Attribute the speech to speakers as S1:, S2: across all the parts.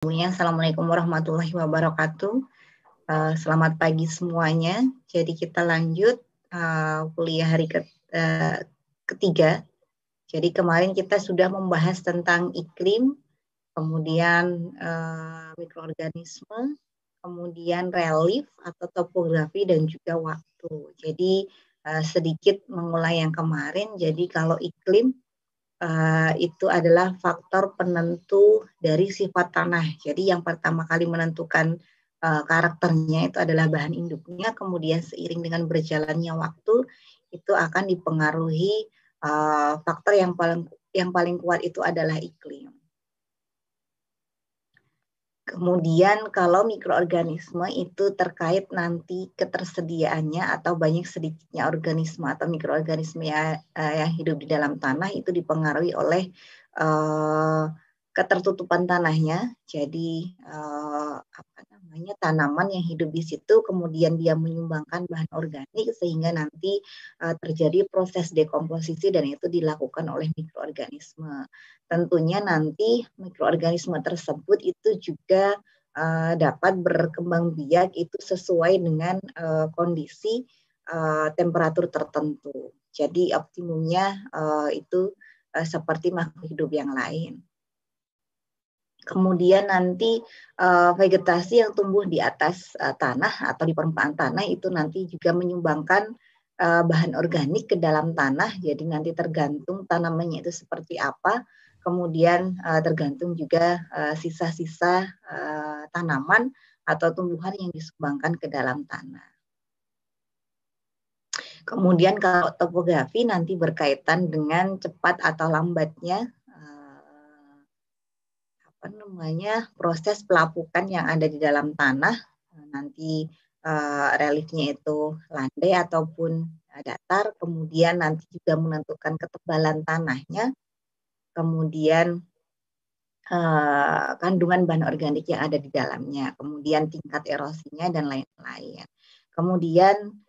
S1: Assalamualaikum warahmatullahi wabarakatuh. Selamat pagi semuanya. Jadi kita lanjut kuliah hari ketiga. Jadi kemarin kita sudah membahas tentang iklim, kemudian mikroorganisme, kemudian relief atau topografi dan juga waktu. Jadi sedikit mengulang yang kemarin. Jadi kalau iklim itu adalah faktor penentu dari sifat tanah. Jadi yang pertama kali menentukan karakternya itu adalah bahan induknya, kemudian seiring dengan berjalannya waktu itu akan dipengaruhi faktor yang paling kuat itu adalah iklim. Kemudian kalau mikroorganisme itu terkait nanti ketersediaannya atau banyak sedikitnya organisme atau mikroorganisme yang hidup di dalam tanah itu dipengaruhi oleh ketertutupan tanahnya. Jadi tanaman yang hidup di situ kemudian dia menyumbangkan bahan organik sehingga nanti terjadi proses dekomposisi dan itu dilakukan oleh mikroorganisme. Tentunya nanti mikroorganisme tersebut itu juga dapat berkembang biak itu sesuai dengan kondisi temperatur tertentu. Jadi optimumnya itu seperti makhluk hidup yang lain. Kemudian nanti vegetasi yang tumbuh di atas tanah atau di permukaan tanah itu nanti juga menyumbangkan bahan organik ke dalam tanah. Jadi nanti tergantung tanamannya itu seperti apa. Kemudian tergantung juga sisa-sisa tanaman atau tumbuhan yang disumbangkan ke dalam tanah. Kemudian kalau topografi nanti berkaitan dengan cepat atau lambatnya proses pelapukan yang ada di dalam tanah. Nanti reliefnya itu landai ataupun datar, kemudian nanti juga menentukan ketebalan tanahnya, kemudian kandungan bahan organik yang ada di dalamnya, kemudian tingkat erosinya dan lain-lain. Kemudian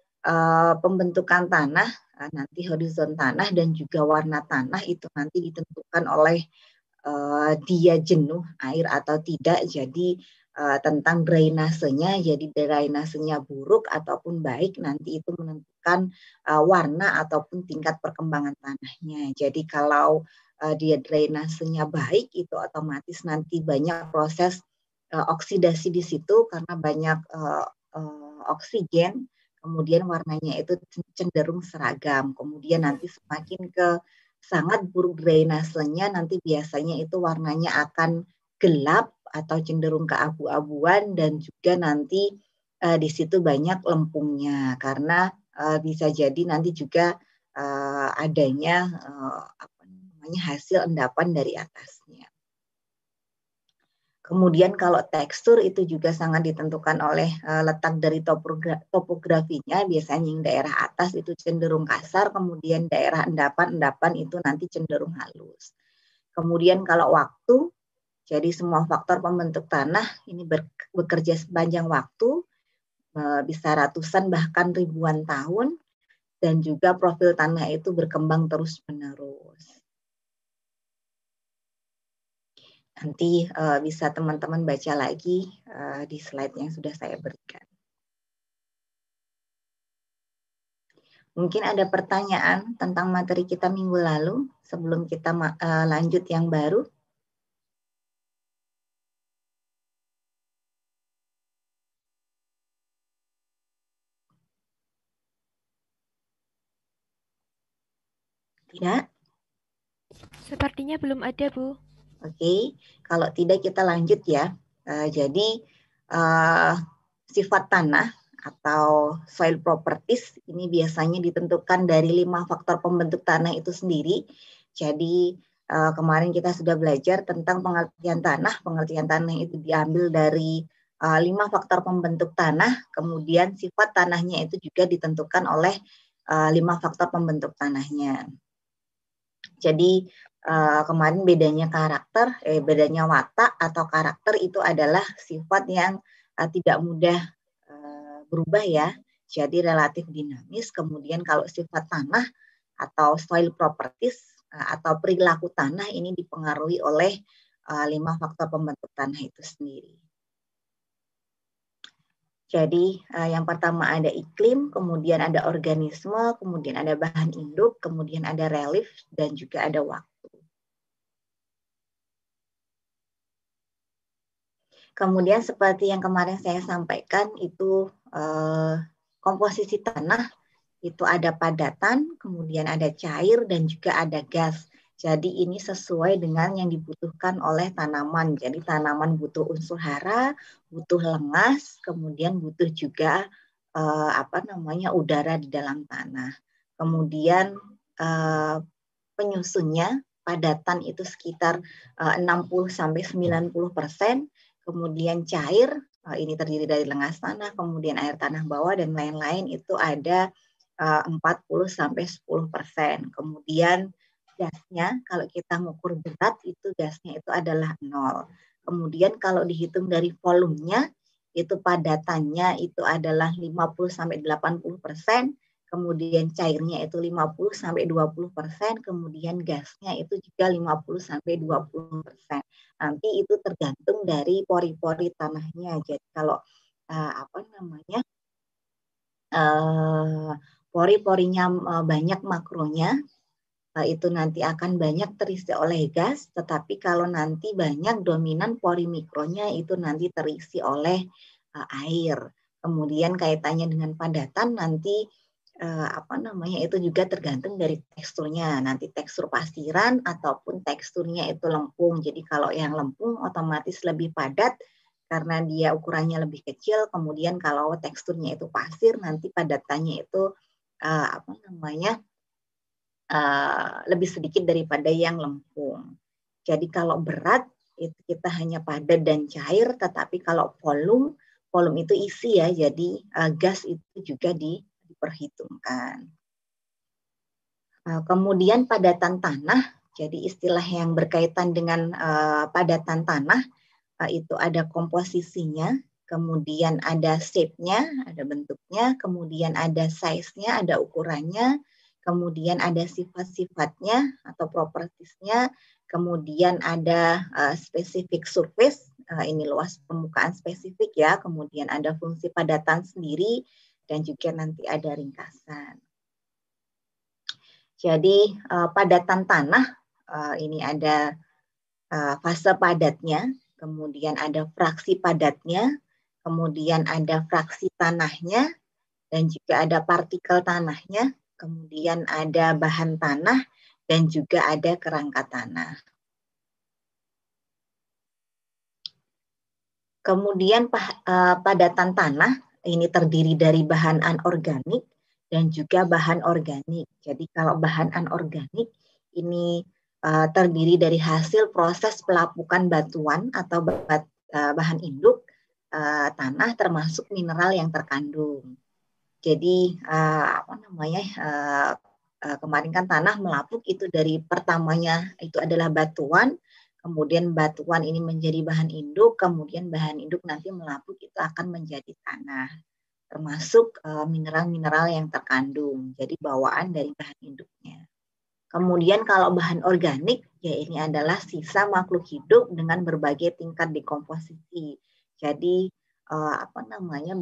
S1: pembentukan tanah, nanti horizon tanah dan juga warna tanah itu nanti ditentukan oleh dia jenuh air atau tidak. Jadi tentang drainasenya, jadi drainasenya buruk ataupun baik nanti itu menentukan warna ataupun tingkat perkembangan tanahnya. Jadi kalau dia drainasenya baik itu otomatis nanti banyak proses oksidasi di situ karena banyak oksigen, kemudian warnanya itu cenderung seragam. Kemudian nanti semakin ke sangat buruk drainasenya nanti biasanya itu warnanya akan gelap atau cenderung keabu-abuan dan juga nanti di situ banyak lempungnya karena bisa jadi nanti juga adanya hasil endapan dari atasnya. Kemudian kalau tekstur itu juga sangat ditentukan oleh letak dari topografinya. Biasanya yang daerah atas itu cenderung kasar, kemudian daerah endapan itu nanti cenderung halus. Kemudian kalau waktu, jadi semua faktor pembentuk tanah ini bekerja sepanjang waktu, bisa ratusan bahkan ribuan tahun, dan juga profil tanah itu berkembang terus-menerus. Nanti bisa teman-teman baca lagi di slide yang sudah saya berikan. Mungkin ada pertanyaan tentang materi kita minggu lalu sebelum kita lanjut yang baru. Tidak?
S2: Sepertinya belum ada, Bu.
S1: Oke, kalau tidak kita lanjut ya. Jadi sifat tanah atau soil properties ini biasanya ditentukan dari 5 faktor pembentuk tanah itu sendiri. Jadi kemarin kita sudah belajar tentang pengertian tanah. Pengertian tanah itu diambil dari 5 faktor pembentuk tanah. Kemudian sifat tanahnya itu juga ditentukan oleh 5 faktor pembentuk tanahnya. Jadi kemarin bedanya bedanya watak atau karakter itu adalah sifat yang tidak mudah berubah ya, jadi relatif dinamis. Kemudian kalau sifat tanah atau soil properties atau perilaku tanah ini dipengaruhi oleh 5 faktor pembentuk tanah itu sendiri. Jadi yang pertama ada iklim, kemudian ada organisme, kemudian ada bahan induk, kemudian ada relief, dan juga ada waktu. Kemudian seperti yang kemarin saya sampaikan itu komposisi tanah itu ada padatan, kemudian ada cair, dan juga ada gas. Jadi ini sesuai dengan yang dibutuhkan oleh tanaman. Jadi tanaman butuh unsur hara, butuh lengas, kemudian butuh juga udara di dalam tanah. Kemudian penyusunnya padatan itu sekitar 60-90%, kemudian cair ini terdiri dari lengas tanah, kemudian air tanah bawah dan lain-lain itu ada 40-10%. Kemudian gasnya, kalau kita mengukur berat, itu gasnya itu adalah 0. Kemudian kalau dihitung dari volumenya, itu padatannya itu adalah 50-80%, kemudian cairnya itu 50-20%, kemudian gasnya itu juga 50-20%. Nanti itu tergantung dari pori-pori tanahnya. Jadi kalau pori-porinya banyak makronya, itu nanti akan banyak terisi oleh gas, tetapi kalau nanti banyak dominan pori mikronya itu nanti terisi oleh air. Kemudian kaitannya dengan padatan nanti itu juga tergantung dari teksturnya. Nanti tekstur pasiran ataupun teksturnya itu lempung. Jadi kalau yang lempung otomatis lebih padat karena dia ukurannya lebih kecil. Kemudian kalau teksturnya itu pasir, nanti padatannya itu lebih sedikit daripada yang lempung. Jadi kalau berat itu kita hanya padat dan cair, tetapi kalau volume itu isi ya, jadi gas itu juga diperhitungkan. Kemudian padatan tanah, jadi istilah yang berkaitan dengan padatan tanah itu ada komposisinya, kemudian ada shape-nya, ada bentuknya, kemudian ada size-nya, ada ukurannya, kemudian ada sifat-sifatnya atau properties-nya, kemudian ada specific surface, ini luas permukaan spesifik ya, kemudian ada fungsi padatan sendiri, dan juga nanti ada ringkasan. Jadi padatan tanah, ini ada fase padatnya, kemudian ada fraksi padatnya, kemudian ada fraksi tanahnya, dan juga ada partikel tanahnya, kemudian ada bahan tanah, dan juga ada kerangka tanah. Kemudian padatan tanah ini terdiri dari bahan anorganik dan juga bahan organik. Jadi kalau bahan anorganik ini terdiri dari hasil proses pelapukan batuan atau bahan induk tanah termasuk mineral yang terkandung. Jadi kemarin kan tanah melapuk itu dari pertamanya itu adalah batuan, kemudian batuan ini menjadi bahan induk, kemudian bahan induk nanti melapuk itu akan menjadi tanah, termasuk mineral-mineral yang terkandung. Jadi bawaan dari bahan induknya. Kemudian kalau bahan organik, ya ini adalah sisa makhluk hidup dengan berbagai tingkat dekomposisi. Jadi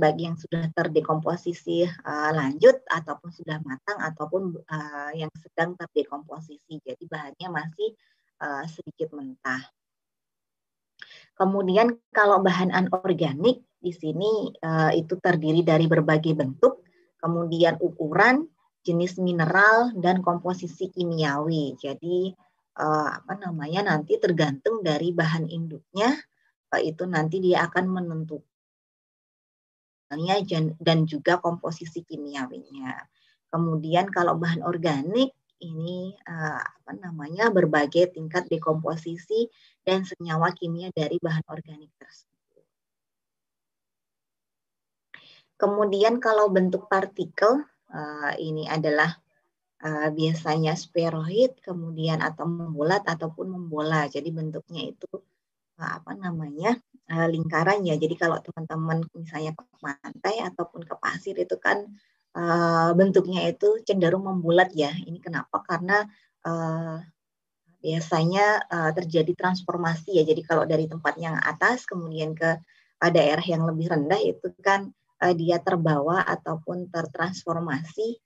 S1: bagi yang sudah terdekomposisi lanjut ataupun sudah matang ataupun yang sedang terdekomposisi. Jadi bahannya masih sedikit mentah. Kemudian kalau bahan anorganik di sini itu terdiri dari berbagai bentuk, kemudian ukuran, jenis mineral dan komposisi kimiawi. Jadi nanti tergantung dari bahan induknya itu nanti dia akan menentukan dan juga komposisi kimiawinya. Kemudian kalau bahan organik ini berbagai tingkat dekomposisi dan senyawa kimia dari bahan organik tersebut. Kemudian kalau bentuk partikel ini adalah biasanya spheroid, kemudian atau membulat ataupun membola. Jadi bentuknya itu lingkaran ya. Jadi kalau teman-teman misalnya ke pantai ataupun ke pasir itu kan bentuknya itu cenderung membulat ya. Ini kenapa? Karena biasanya terjadi transformasi ya. Jadi kalau dari tempat yang atas kemudian ke daerah yang lebih rendah itu kan dia terbawa ataupun tertransformasi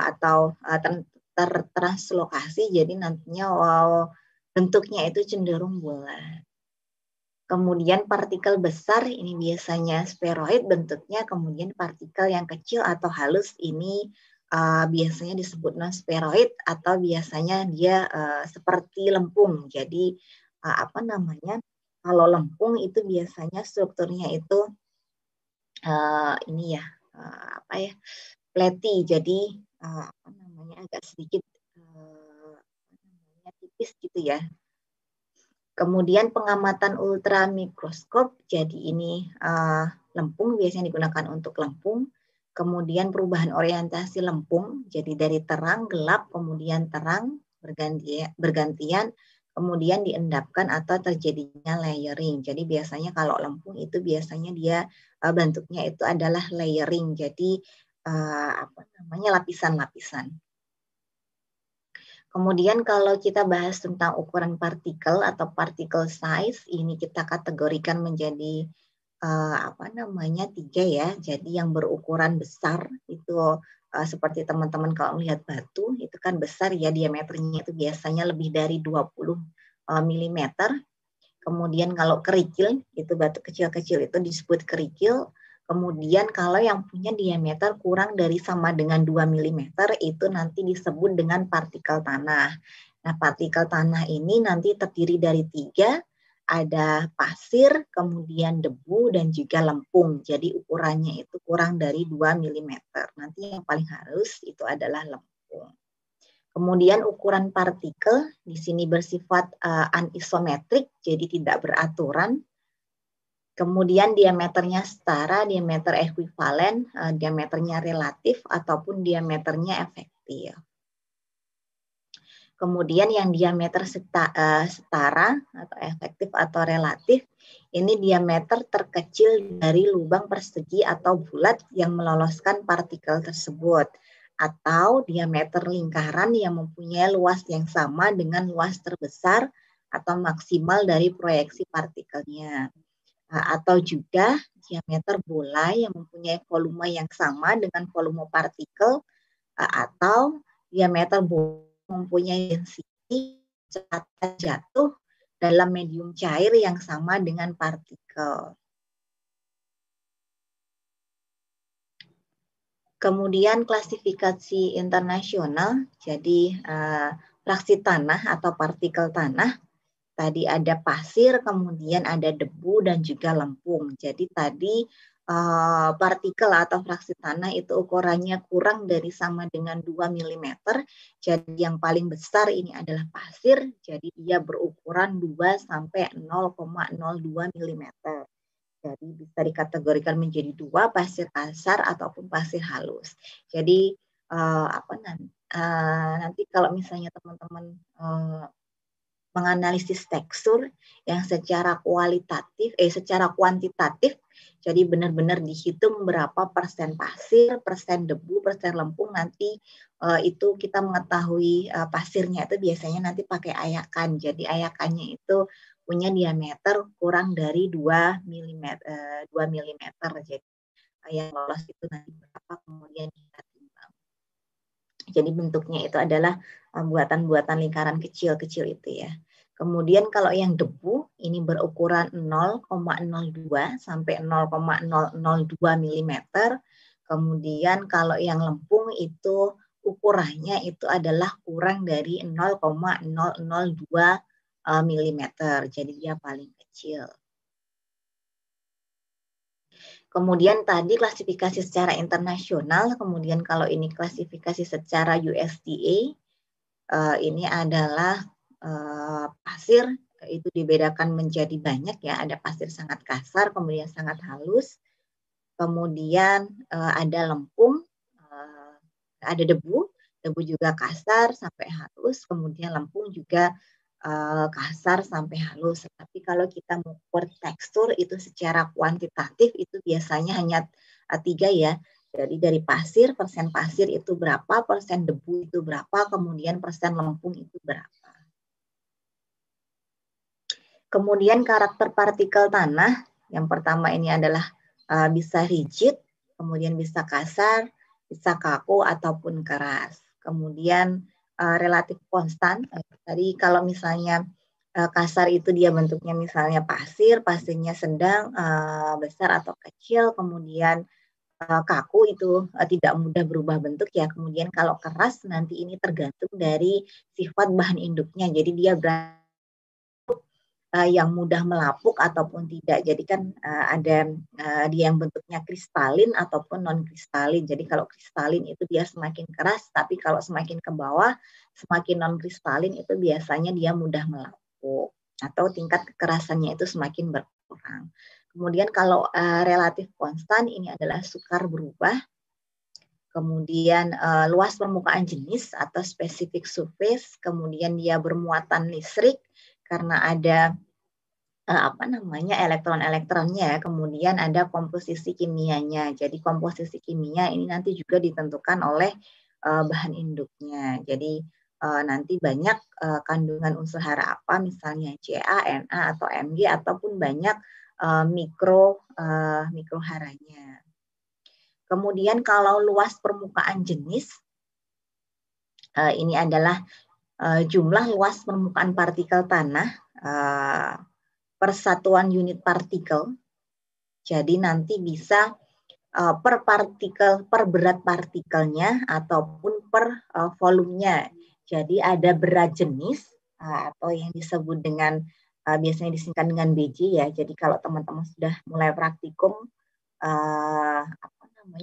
S1: atau tertranslokasi, jadi nantinya bentuknya itu cenderung bulat. Kemudian partikel besar ini biasanya spheroid bentuknya, kemudian partikel yang kecil atau halus ini biasanya disebut non-spheroid atau biasanya dia seperti lempung. Jadi apa namanya? Kalau lempung itu biasanya strukturnya itu ini ya apa ya? Flatty. Jadi apa namanya? Agak sedikit tipis gitu ya. Kemudian pengamatan ultramikroskop, jadi ini lempung biasanya digunakan untuk lempung. Kemudian perubahan orientasi lempung, jadi dari terang, gelap, kemudian terang, bergantian, kemudian diendapkan atau terjadinya layering. Jadi biasanya kalau lempung itu biasanya dia bentuknya itu adalah layering, jadi apa namanya lapisan-lapisan. Kemudian kalau kita bahas tentang ukuran partikel atau particle size, ini kita kategorikan menjadi apa namanya 3 ya. Jadi yang berukuran besar itu seperti teman-teman kalau melihat batu itu kan besar ya, diameternya itu biasanya lebih dari 20 mm. Kemudian kalau kerikil itu batu kecil-kecil itu disebut kerikil. Kemudian kalau yang punya diameter kurang dari sama dengan 2 mm itu nanti disebut dengan partikel tanah. Nah, partikel tanah ini nanti terdiri dari 3, ada pasir, kemudian debu, dan juga lempung. Jadi ukurannya itu kurang dari 2 mm. Nanti yang paling halus itu adalah lempung. Kemudian ukuran partikel di sini bersifat anisometrik, jadi tidak beraturan. Kemudian diameternya setara, diameter ekuivalen, diameternya relatif, ataupun diameternya efektif. Kemudian yang diameter setara atau efektif atau relatif, ini diameter terkecil dari lubang persegi atau bulat yang meloloskan partikel tersebut, atau diameter lingkaran yang mempunyai luas yang sama dengan luas terbesar atau maksimal dari proyeksi partikelnya. Atau juga diameter bola yang mempunyai volume yang sama dengan volume partikel, atau diameter bola mempunyai density kecepatan jatuh dalam medium cair yang sama dengan partikel. Kemudian klasifikasi internasional, jadi fraksi tanah atau partikel tanah. Tadi ada pasir, kemudian ada debu dan juga lempung. Jadi tadi partikel atau fraksi tanah itu ukurannya kurang dari sama dengan 2 mm. Jadi yang paling besar ini adalah pasir, jadi dia berukuran 2 sampai 0,02 mm. Jadi bisa dikategorikan menjadi 2, pasir kasar ataupun pasir halus. Jadi nanti kalau misalnya teman-teman menganalisis tekstur yang secara kuantitatif, jadi benar-benar dihitung berapa persen pasir, persen debu, persen lempung, nanti itu kita mengetahui pasirnya itu biasanya nanti pakai ayakan. Jadi ayakannya itu punya diameter kurang dari 2 mm. Jadi yang lolos itu nanti berapa, kemudian kita timbang. Jadi bentuknya itu adalah buatan-buatan lingkaran kecil-kecil itu ya. Kemudian kalau yang debu ini berukuran 0,02 sampai 0,002 mm. Kemudian kalau yang lempung itu ukurannya itu adalah kurang dari 0,002 mm. Jadi dia paling kecil. Kemudian tadi klasifikasi secara internasional, kemudian kalau ini klasifikasi secara USDA, ini adalah pasir itu dibedakan menjadi banyak ya, ada pasir sangat kasar, kemudian sangat halus, kemudian ada lempung, ada debu juga kasar sampai halus, kemudian lempung juga kasar sampai halus. Tapi kalau kita mengukur tekstur itu secara kuantitatif itu biasanya hanya 3 ya. Jadi dari pasir, persen pasir itu berapa, persen debu itu berapa, kemudian persen lempung itu berapa. Kemudian karakter partikel tanah, yang pertama ini adalah bisa rigid, kemudian bisa kasar, bisa kaku ataupun keras. Kemudian relatif konstan, tadi kalau misalnya kasar itu dia bentuknya misalnya pasir, pasirnya sedang, besar atau kecil, kemudian kaku itu tidak mudah berubah bentuk ya. Kemudian kalau keras nanti ini tergantung dari sifat bahan induknya. Jadi dia yang mudah melapuk ataupun tidak. Jadi kan ada dia yang bentuknya kristalin ataupun non kristalin. Jadi kalau kristalin itu dia semakin keras, tapi kalau semakin ke bawah semakin non kristalin itu biasanya dia mudah melapuk atau tingkat kekerasannya itu semakin berkurang. Kemudian kalau relatif konstan ini adalah sukar berubah. Kemudian luas permukaan jenis atau specific surface, kemudian dia bermuatan listrik karena ada elektron-elektronnya, kemudian ada komposisi kimianya. Jadi komposisi kimia ini nanti juga ditentukan oleh bahan induknya. Jadi nanti banyak kandungan unsur hara apa, misalnya Ca, Na atau Mg ataupun banyak mikro haranya. Kemudian kalau luas permukaan jenis ini adalah jumlah luas permukaan partikel tanah per satuan unit partikel. Jadi nanti bisa per partikel, per berat partikelnya ataupun per volumenya. Jadi ada berat jenis atau yang disebut dengan biasanya disingkat dengan BJ ya. Jadi kalau teman-teman sudah mulai praktikum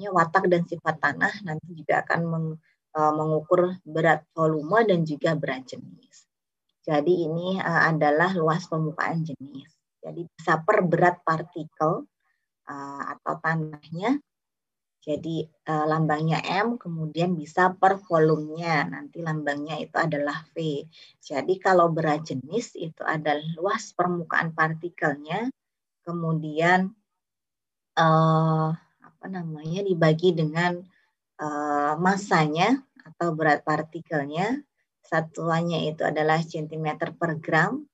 S1: watak dan sifat tanah nanti juga akan mengukur berat volume dan juga berat jenis. Jadi ini adalah luas permukaan jenis. Jadi bisa per berat partikel atau tanahnya. Jadi lambangnya M, kemudian bisa per volumenya. Nanti lambangnya itu adalah V. Jadi kalau berat jenis itu adalah luas permukaan partikelnya, kemudian dibagi dengan masanya atau berat partikelnya. Satuannya itu adalah centimeter per gram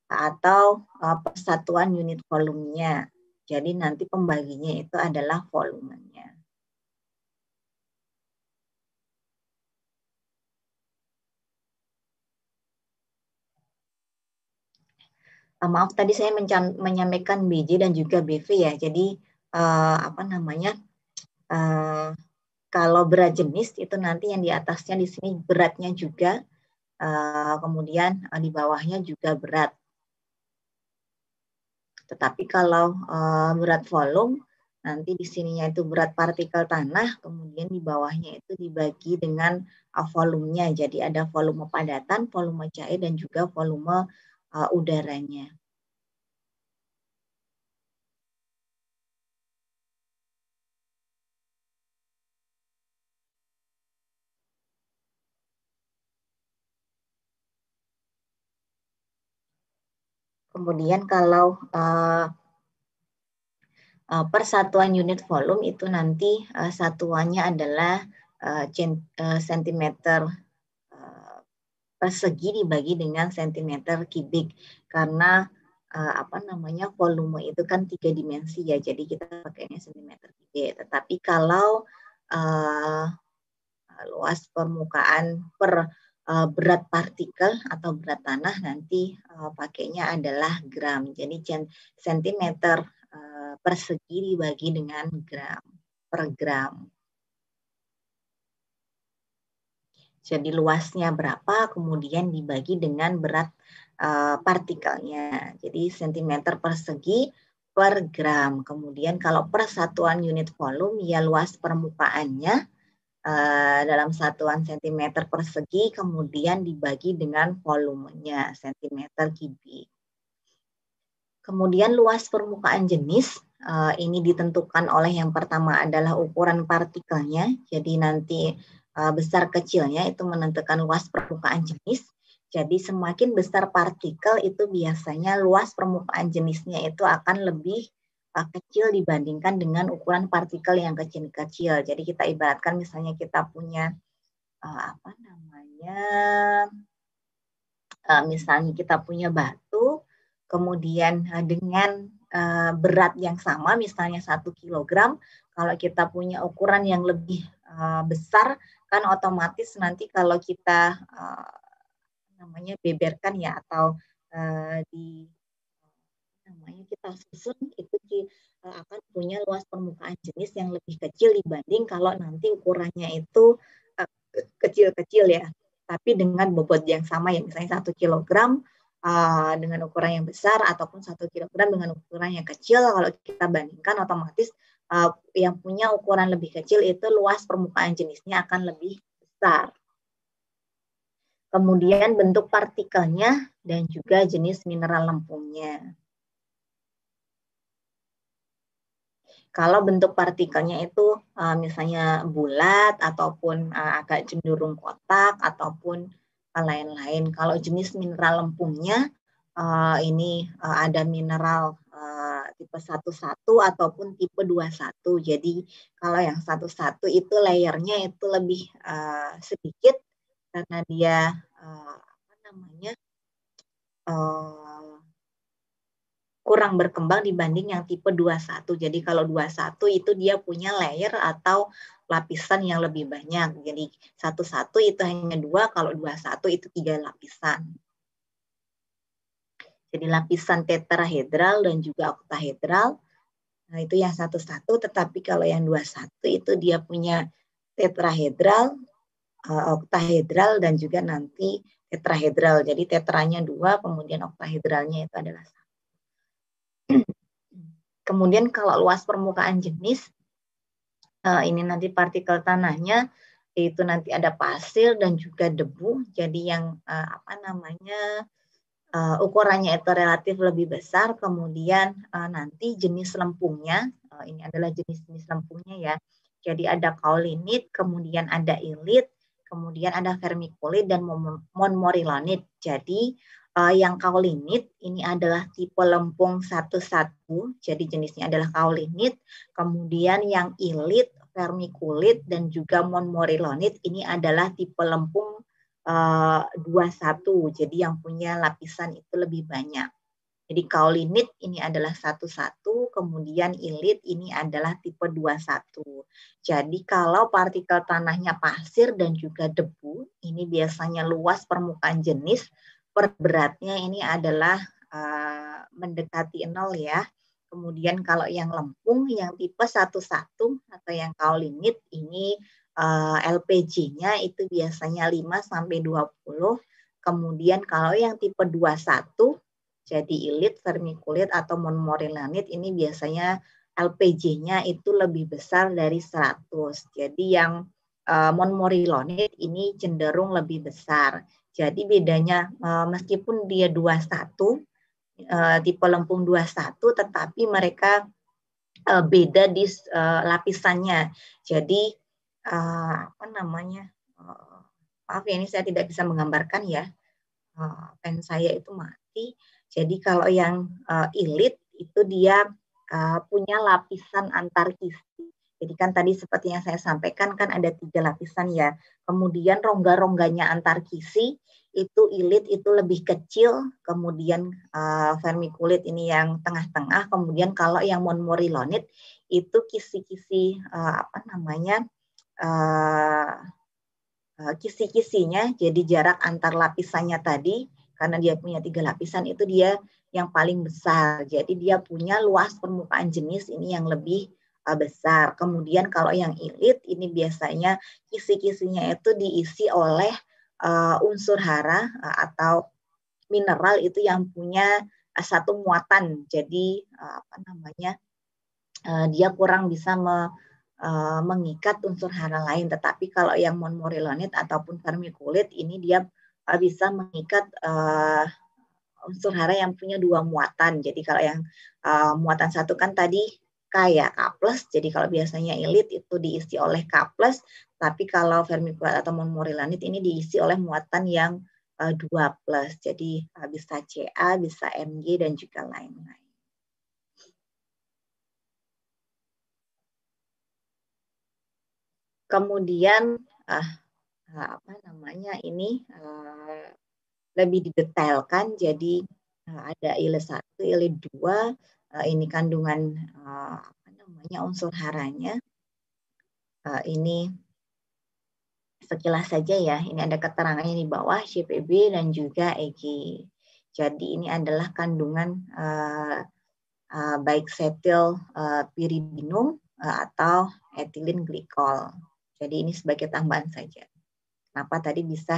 S1: atau persatuan unit volumenya. Jadi nanti pembaginya itu adalah volumenya. Maaf tadi saya menyampaikan BJ dan juga BV ya. Jadi kalau berat jenis itu nanti yang di atasnya di sini beratnya juga, kemudian di bawahnya juga berat. Tetapi kalau berat volume, nanti di sininya itu berat partikel tanah, kemudian di bawahnya itu dibagi dengan volumenya. Jadi ada volume padatan, volume cair, dan juga volume udaranya. Kemudian kalau persatuan unit volume itu nanti satuannya adalah sentimeter persegi dibagi dengan sentimeter kubik, karena volume itu kan 3 dimensi ya, jadi kita pakainya sentimeter kubik. Tetapi kalau luas permukaan per berat partikel atau berat tanah nanti pakainya adalah gram. Jadi sentimeter persegi dibagi dengan gram per gram. Jadi luasnya berapa, kemudian dibagi dengan berat partikelnya. Jadi sentimeter persegi per gram. Kemudian kalau persatuan unit volume, ya luas permukaannya dalam satuan sentimeter persegi, kemudian dibagi dengan volumenya, sentimeter kubik. Kemudian luas permukaan jenis, ini ditentukan oleh yang pertama adalah ukuran partikelnya. Jadi nanti besar kecilnya itu menentukan luas permukaan jenis. Jadi semakin besar partikel itu biasanya luas permukaan jenisnya itu akan lebih kecil dibandingkan dengan ukuran partikel yang kecil-kecil. Jadi kita ibaratkan misalnya kita punya misalnya kita punya batu, kemudian dengan berat yang sama, misalnya 1 kilogram, kalau kita punya ukuran yang lebih besar, kan otomatis nanti kalau kita beberkan ya, atau kita susun, itu akan punya luas permukaan jenis yang lebih kecil dibanding kalau nanti ukurannya itu kecil-kecil ya, tapi dengan bobot yang sama ya, misalnya 1 kilogram dengan ukuran yang besar, ataupun 1 kilogram dengan ukuran yang kecil. Kalau kita bandingkan, otomatis yang punya ukuran lebih kecil itu luas permukaan jenisnya akan lebih besar. Kemudian bentuk partikelnya dan juga jenis mineral lempungnya. Kalau bentuk partikelnya itu misalnya bulat ataupun agak cenderung kotak ataupun lain-lain. Kalau jenis mineral lempungnya ini ada mineral tipe 11 ataupun tipe 21. Jadi kalau yang 11 itu layernya itu lebih sedikit karena dia kurang berkembang dibanding yang tipe 21. Jadi kalau 21 itu dia punya layer atau lapisan yang lebih banyak. Jadi 11 itu hanya 2, kalau 21 itu 3 lapisan. Jadi lapisan tetrahedral dan juga oktahedral. Nah, itu yang 11, tetapi kalau yang 21 itu dia punya tetrahedral, oktahedral, dan juga nanti tetrahedral. Jadi tetranya 2, kemudian oktahedralnya itu adalah 1. Kemudian kalau luas permukaan jenis, ini nanti partikel tanahnya itu nanti ada pasir dan juga debu. Jadi yang ukurannya itu relatif lebih besar. Kemudian nanti jenis lempungnya, ini adalah jenis-jenis lempungnya ya. Jadi ada kaulinit, kemudian ada ilit, kemudian ada vermikulit dan monmorillonit. Jadi yang kaulinit ini adalah tipe lempung 11, jadi jenisnya adalah kaulinit. Kemudian yang ilit, vermikulit, dan juga monmorillonit ini adalah tipe lempung 21, jadi yang punya lapisan itu lebih banyak. Jadi kaulinit ini adalah 11, kemudian ilit ini adalah tipe 21. Jadi kalau partikel tanahnya pasir dan juga debu, ini biasanya luas permukaan jenis per beratnya ini adalah mendekati 0 ya. Kemudian kalau yang lempung, yang tipe 11 atau yang kaulinit ini LPG-nya itu biasanya 5-20. Kemudian kalau yang tipe 21, jadi ilit, vermikulit, atau monmorillonit ini biasanya LPG-nya itu lebih besar dari 100. Jadi yang monmorillonit ini cenderung lebih besar. Jadi bedanya meskipun dia 21, tipe lempung 21, tetapi mereka beda di lapisannya. Jadi maaf ya, ini saya tidak bisa menggambarkan ya. Pen saya itu mati. Jadi kalau yang ilit itu dia punya lapisan antar kisi. Jadi kan tadi seperti yang saya sampaikan kan ada 3 lapisan ya. Kemudian rongga-rongganya antar kisi itu ilit itu lebih kecil. Kemudian vermikulit ini yang tengah-tengah. Kemudian kalau yang monmorillonit itu kisi-kisi kisi-kisinya, jadi jarak antar lapisannya tadi, karena dia punya 3 lapisan, itu dia yang paling besar. Jadi dia punya luas permukaan jenis ini yang lebih besar. Kemudian kalau yang ilit, ini biasanya kisi-kisinya itu diisi oleh unsur hara atau mineral itu yang punya satu muatan. Jadi dia kurang bisa mengikat unsur hara lain. Tetapi kalau yang monmorillonit ataupun vermikulit ini dia bisa mengikat unsur hara yang punya 2 muatan. Jadi kalau yang muatan 1 kan tadi K ya, K+. Jadi kalau biasanya ilit itu diisi oleh K+, tapi kalau vermikulit atau monmorillonit ini diisi oleh muatan yang 2+. Jadi bisa Ca, bisa Mg, dan juga lain-lain. Kemudian ini lebih didetailkan. Jadi ada ILE 1, ILE 2, ini kandungan unsur haranya. Ini sekilas saja ya, ini ada keterangannya di bawah CPB dan juga EG. Jadi ini adalah kandungan baik setil piridinum atau ethylene glycol. Jadi ini sebagai tambahan saja. Kenapa tadi bisa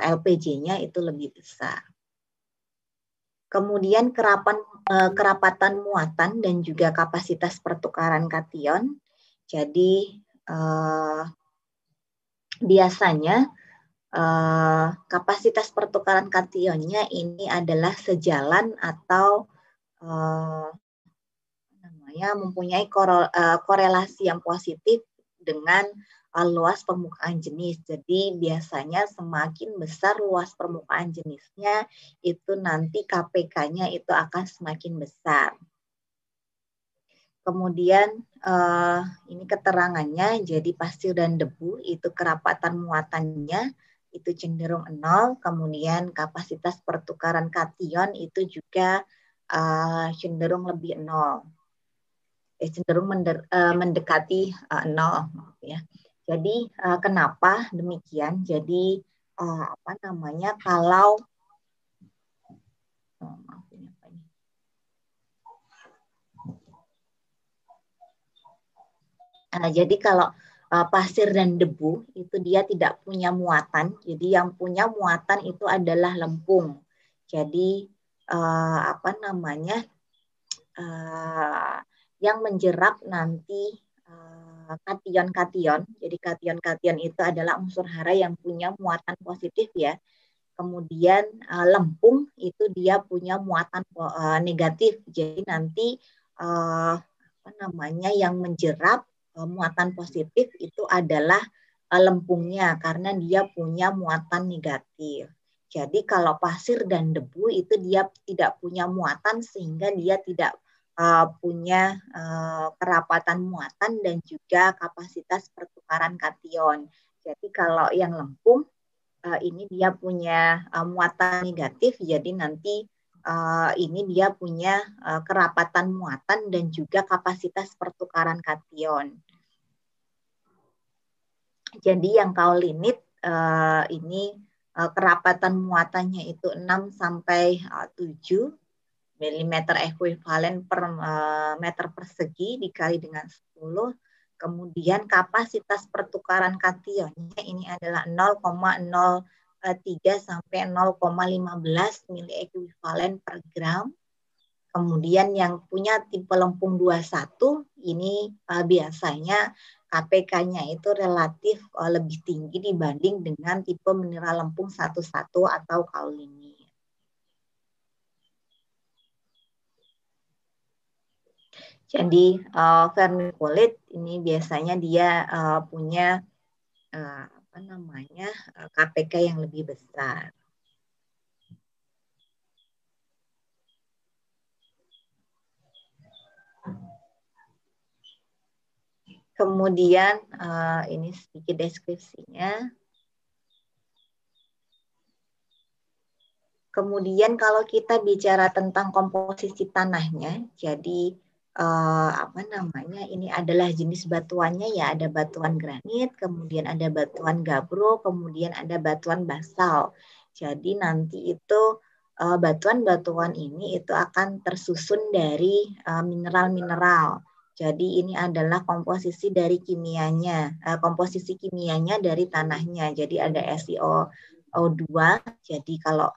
S1: LPG-nya itu lebih besar. Kemudian kerapatan muatan dan juga kapasitas pertukaran kation. Jadi biasanya kapasitas pertukaran kationnya ini adalah sejalan atau mempunyai korelasi yang positif dengan luas permukaan jenis. Jadi biasanya semakin besar luas permukaan jenisnya, itu nanti KPK-nya itu akan semakin besar. Kemudian ini keterangannya, jadi pasir dan debu itu kerapatan muatannya itu cenderung 0, kemudian kapasitas pertukaran kation itu juga cenderung lebih 0. Cenderung mendekati 0 ya. Jadi kenapa demikian? Jadi kalau jadi kalau pasir dan debu itu dia tidak punya muatan. Jadi yang punya muatan itu adalah lempung. Jadi yang menjerap nanti kation-kation. Jadi kation-kation itu adalah unsur hara yang punya muatan positif ya. Kemudian lempung itu dia punya muatan negatif. Jadi nanti yang menjerap muatan positif itu adalah lempungnya karena dia punya muatan negatif. Jadi kalau pasir dan debu itu dia tidak punya muatan sehingga dia tidak punya kerapatan muatan dan juga kapasitas pertukaran kation. Jadi kalau yang lempung ini dia punya muatan negatif, jadi nanti ini dia punya kerapatan muatan dan juga kapasitas pertukaran kation. Jadi yang kaulinit ini kerapatan muatannya itu 6 sampai 7 mm ekuivalen per meter persegi dikali dengan 10. Kemudian kapasitas pertukaran kationnya ini adalah 0,03 sampai 0,15 mili ekuivalen per gram. Kemudian yang punya tipe lempung 21 ini biasanya KPK-nya itu relatif lebih tinggi dibanding dengan tipe mineral lempung 11 atau kaolini. Jadi vermiculite ini biasanya dia punya KPK yang lebih besar. Kemudian ini sedikit deskripsinya. Kemudian kalau kita bicara tentang komposisi tanahnya, jadi ini adalah jenis batuannya ya, ada batuan granit, kemudian ada batuan gabbro, kemudian ada batuan basal. Jadi nanti itu batuan-batuan ini itu akan tersusun dari mineral-mineral. Jadi ini adalah komposisi dari kimianya, komposisi kimianya dari tanahnya. Jadi ada SiO2. Jadi kalau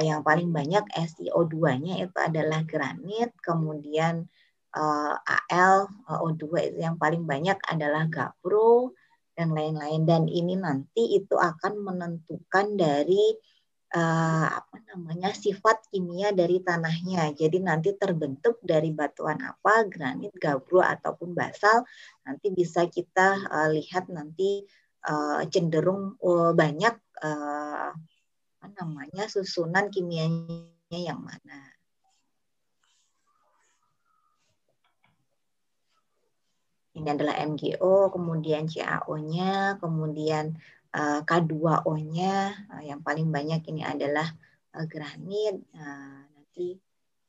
S1: yang paling banyak SiO2-nya itu adalah granit, kemudian AlO2 itu yang paling banyak adalah gabbro dan lain-lain. Dan ini nanti itu akan menentukan dari sifat kimia dari tanahnya. Jadi nanti terbentuk dari batuan apa, granit, gabbro ataupun basal. Nanti bisa kita lihat nanti cenderung banyak susunan kimianya yang mana. Ini adalah MgO, kemudian CaO-nya, kemudian K2O-nya, yang paling banyak ini adalah granit, nanti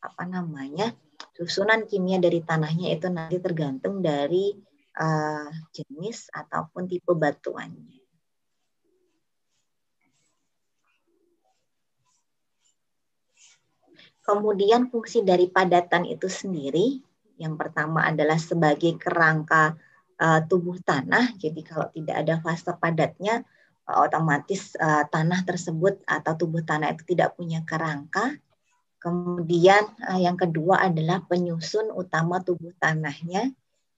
S1: apa namanya susunan kimia dari tanahnya itu nanti tergantung dari jenis ataupun tipe batuannya. Kemudian fungsi dari padatan itu sendiri, yang pertama adalah sebagai kerangka tubuh tanah. Jadi kalau tidak ada fase padatnya, otomatis tanah tersebut atau tubuh tanah itu tidak punya kerangka. Kemudian yang kedua adalah penyusun utama tubuh tanahnya.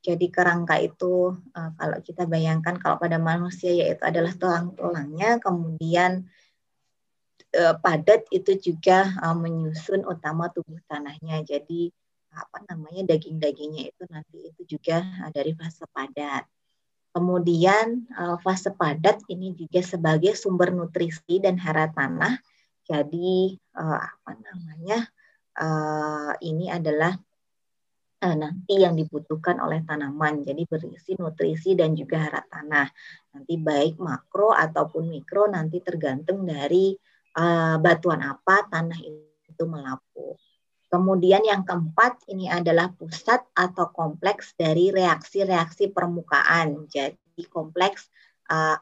S1: Jadi kerangka itu kalau kita bayangkan kalau pada manusia yaitu adalah tulang-tulangnya, kemudian padat itu juga menyusun utama tubuh tanahnya. Jadi apa namanya daging-dagingnya itu nanti itu juga dari fase padat. Kemudian fase padat ini juga sebagai sumber nutrisi dan hara tanah. Jadi apa namanya ini adalah nanti yang dibutuhkan oleh tanaman. Jadi berisi nutrisi dan juga hara tanah. Nanti baik makro ataupun mikro nanti tergantung dari batuan apa tanah itu melapuk. Kemudian yang keempat ini adalah pusat atau kompleks dari reaksi-reaksi permukaan. Jadi kompleks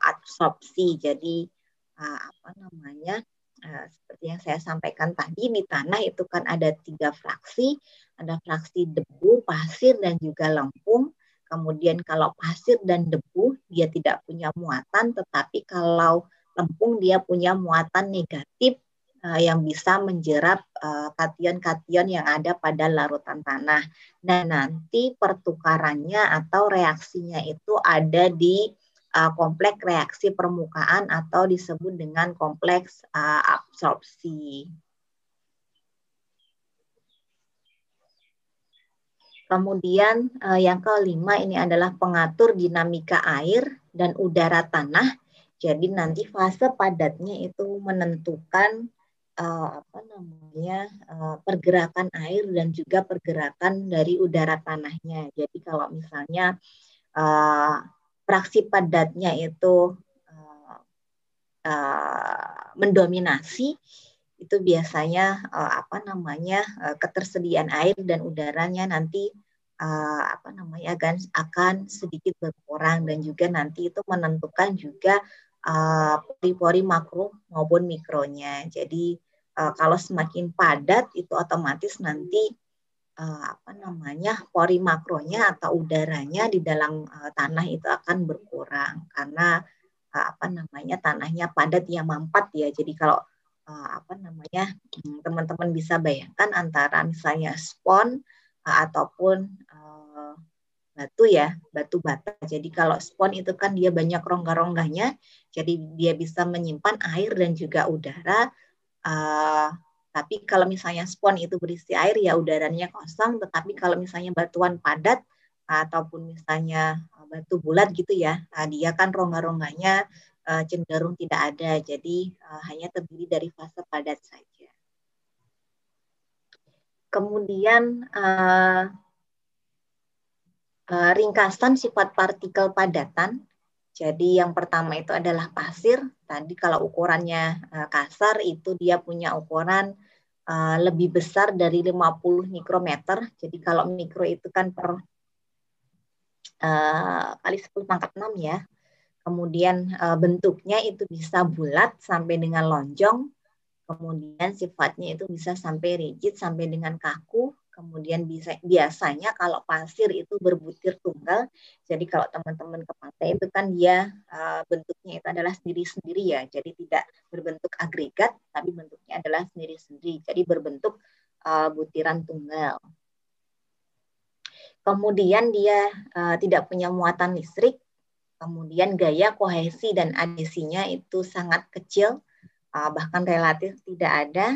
S1: absorpsi. Jadi apa namanya? Seperti yang saya sampaikan tadi, di tanah itu kan ada 3 fraksi, ada fraksi debu, pasir, dan juga lempung. Kemudian kalau pasir dan debu dia tidak punya muatan, tetapi kalau lempung dia punya muatan negatif yang bisa menjerap kation-kation yang ada pada larutan tanah. Nah, nanti pertukarannya atau reaksinya itu ada di kompleks reaksi permukaan atau disebut dengan kompleks absorpsi. Kemudian yang kelima ini adalah pengatur dinamika air dan udara tanah. Jadi nanti fase padatnya itu menentukan apa namanya pergerakan air dan juga pergerakan dari udara tanahnya. Jadi kalau misalnya fraksi padatnya itu mendominasi, itu biasanya apa namanya ketersediaan air dan udaranya nanti apa namanya akan sedikit berkurang, dan juga nanti itu menentukan juga pori-pori makro maupun mikronya. Jadi kalau semakin padat itu otomatis nanti apa namanya pori makronya atau udaranya di dalam tanah itu akan berkurang karena apa namanya tanahnya padat ya mampat ya. Jadi kalau apa namanya teman-teman bisa bayangkan antara misalnya spon ataupun batu ya, batu bata. Jadi kalau spon itu kan dia banyak rongga-rongganya, jadi dia bisa menyimpan air dan juga udara. Tapi kalau misalnya spon itu berisi air ya udaranya kosong, tetapi kalau misalnya batuan padat ataupun misalnya batu bulat gitu ya, dia kan rongga-rongganya cenderung tidak ada, jadi hanya terdiri dari fase padat saja. Kemudian ringkasan sifat partikel padatan. Jadi yang pertama itu adalah pasir. Tadi kalau ukurannya kasar itu dia punya ukuran lebih besar dari 50 mikrometer. Jadi kalau mikro itu kan per kali 10 pangkat 6 ya. Kemudian bentuknya itu bisa bulat sampai dengan lonjong. Kemudian sifatnya itu bisa sampai rigid sampai dengan kaku. Kemudian biasanya kalau pasir itu berbutir tunggal. Jadi kalau teman-teman ke pantai itu kan dia bentuknya itu adalah sendiri-sendiri ya. Jadi tidak berbentuk agregat, tapi bentuknya adalah sendiri-sendiri. Jadi berbentuk butiran tunggal. Kemudian dia tidak punya muatan listrik. Kemudian gaya kohesi dan adhesinya itu sangat kecil, bahkan relatif tidak ada.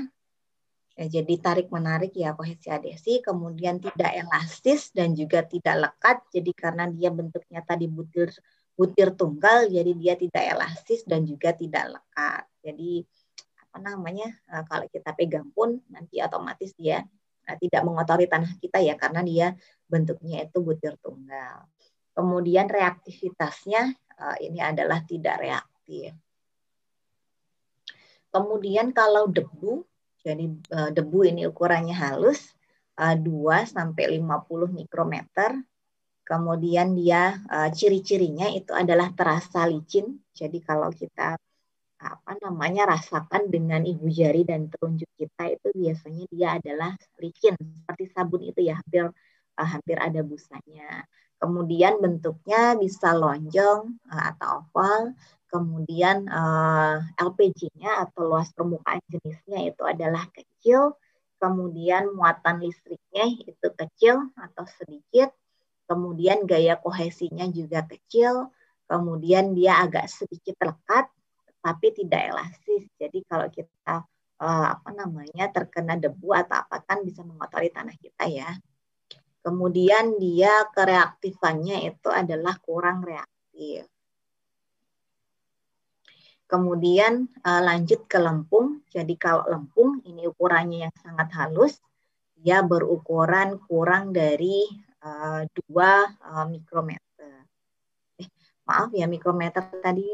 S1: Jadi tarik-menarik ya kohesi adhesi, kemudian tidak elastis dan juga tidak lekat. Jadi karena dia bentuknya tadi butir tunggal, jadi dia tidak elastis dan juga tidak lekat. Jadi apa namanya kalau kita pegang pun nanti otomatis dia tidak mengotori tanah kita ya, karena dia bentuknya itu butir tunggal. Kemudian reaktivitasnya ini adalah tidak reaktif. Kemudian kalau debu Jadi debu ini ukurannya halus, 2-50 mikrometer. Kemudian dia ciri-cirinya itu adalah terasa licin. Jadi kalau kita rasakan dengan ibu jari dan telunjuk kita itu biasanya dia adalah licin seperti sabun itu ya, hampir ada busanya. Kemudian bentuknya bisa lonjong atau oval. Kemudian LPG-nya atau luas permukaan jenisnya itu adalah kecil. Kemudian muatan listriknya itu kecil atau sedikit. Kemudian gaya kohesinya juga kecil. Kemudian dia agak sedikit lekat tapi tidak elastis. Jadi kalau kita terkena debu atau apa kan bisa mengotori tanah kita ya. Kemudian dia kereaktifannya itu adalah kurang reaktif. Kemudian lanjut ke lempung. Jadi kalau lempung ini ukurannya yang sangat halus, dia berukuran kurang dari 2 mikrometer. Maaf ya, mikrometer tadi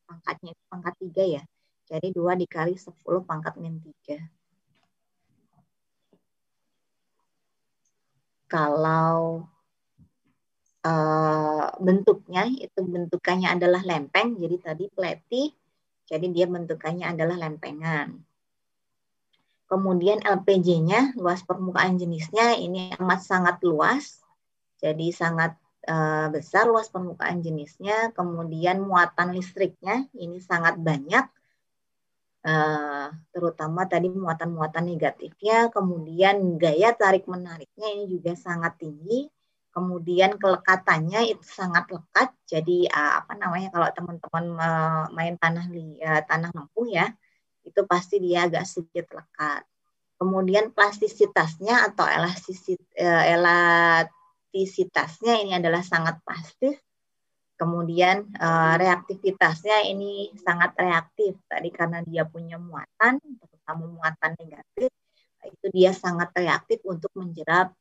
S1: pangkatnya itu pangkat 3 ya. Jadi 2 dikali 10 pangkat min 3. Kalau bentukannya adalah lempeng, jadi tadi pleti, jadi dia bentukannya adalah lempengan. Kemudian LPG-nya, luas permukaan jenisnya ini amat sangat luas, jadi sangat besar luas permukaan jenisnya. Kemudian muatan listriknya ini sangat banyak, terutama tadi muatan-muatan negatifnya. Kemudian gaya tarik-menariknya ini juga sangat tinggi. Kemudian kelekatannya itu sangat lekat. Jadi kalau teman-teman main tanah lempung ya, itu pasti dia agak sedikit lekat. Kemudian plastisitasnya atau elastisitasnya ini adalah sangat plastis. Kemudian reaktivitasnya ini sangat reaktif. Tadi karena dia punya muatan, terutama muatan negatif, itu dia sangat reaktif untuk menjerap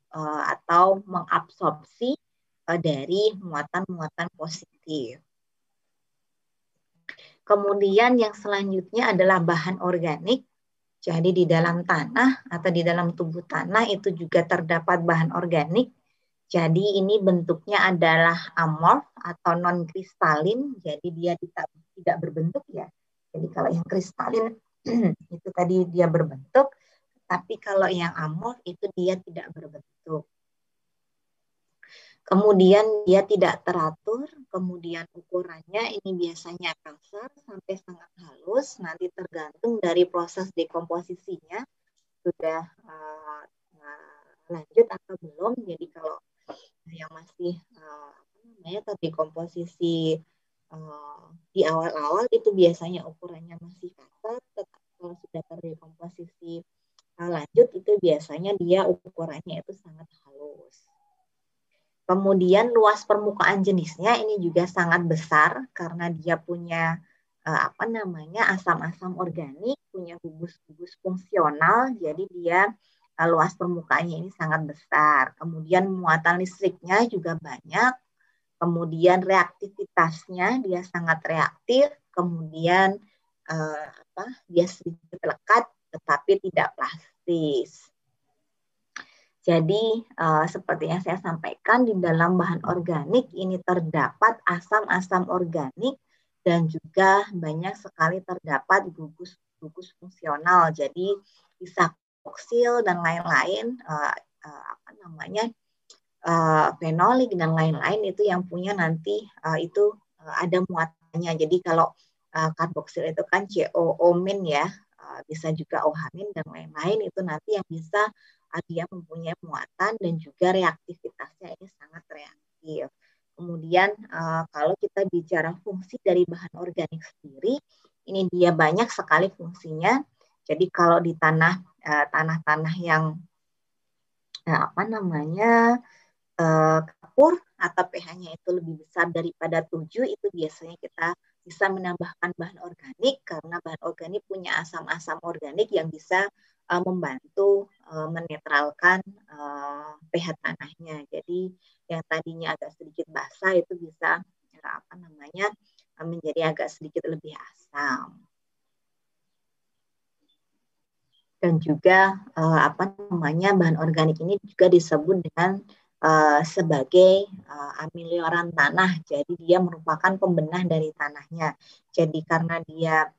S1: atau mengabsorpsi dari muatan-muatan positif. Kemudian yang selanjutnya adalah bahan organik. Jadi di dalam tanah atau di dalam tubuh tanah itu juga terdapat bahan organik. Jadi ini bentuknya adalah amorf atau non-kristalin. Jadi dia tidak berbentuk ya. Jadi kalau yang kristalin itu tadi dia berbentuk. Tapi kalau yang amorf itu dia tidak berbentuk. Kemudian dia tidak teratur, kemudian ukurannya ini biasanya kasar sampai sangat halus, nanti tergantung dari proses dekomposisinya sudah lanjut atau belum. Jadi kalau yang masih terdekomposisi di awal-awal itu biasanya ukurannya masih kasar, tetapi kalau sudah terdekomposisi lanjut itu biasanya dia ukurannya itu sangat halus. Kemudian luas permukaan jenisnya ini juga sangat besar karena dia punya asam-asam organik, punya gugus-gugus fungsional, jadi dia luas permukaannya ini sangat besar. Kemudian muatan listriknya juga banyak. Kemudian reaktivitasnya dia sangat reaktif. Kemudian dia sedikit lekat tetapi tidak plastis. Jadi seperti yang saya sampaikan, di dalam bahan organik ini terdapat asam-asam organik dan juga banyak sekali terdapat gugus-gugus fungsional. Jadi bisa oksil dan lain-lain, fenolik dan lain-lain itu yang punya nanti itu ada muatannya. Jadi kalau karboksil itu kan COO- ya, bisa juga OH- dan lain-lain, itu nanti yang bisa dia mempunyai muatan dan juga reaktivitasnya ini sangat reaktif. Kemudian kalau kita bicara fungsi dari bahan organik sendiri, ini dia banyak sekali fungsinya. Jadi kalau di tanah-tanah yang kapur atau pH-nya itu lebih besar daripada 7, itu biasanya kita bisa menambahkan bahan organik karena bahan organik punya asam-asam organik yang bisa membantu menetralkan pH tanahnya. Jadi yang tadinya agak sedikit basah itu bisa menjadi agak sedikit lebih asam. dan juga bahan organik ini juga disebut dengan sebagai amilioran tanah. Jadi dia merupakan pembenah dari tanahnya. Jadi karena dia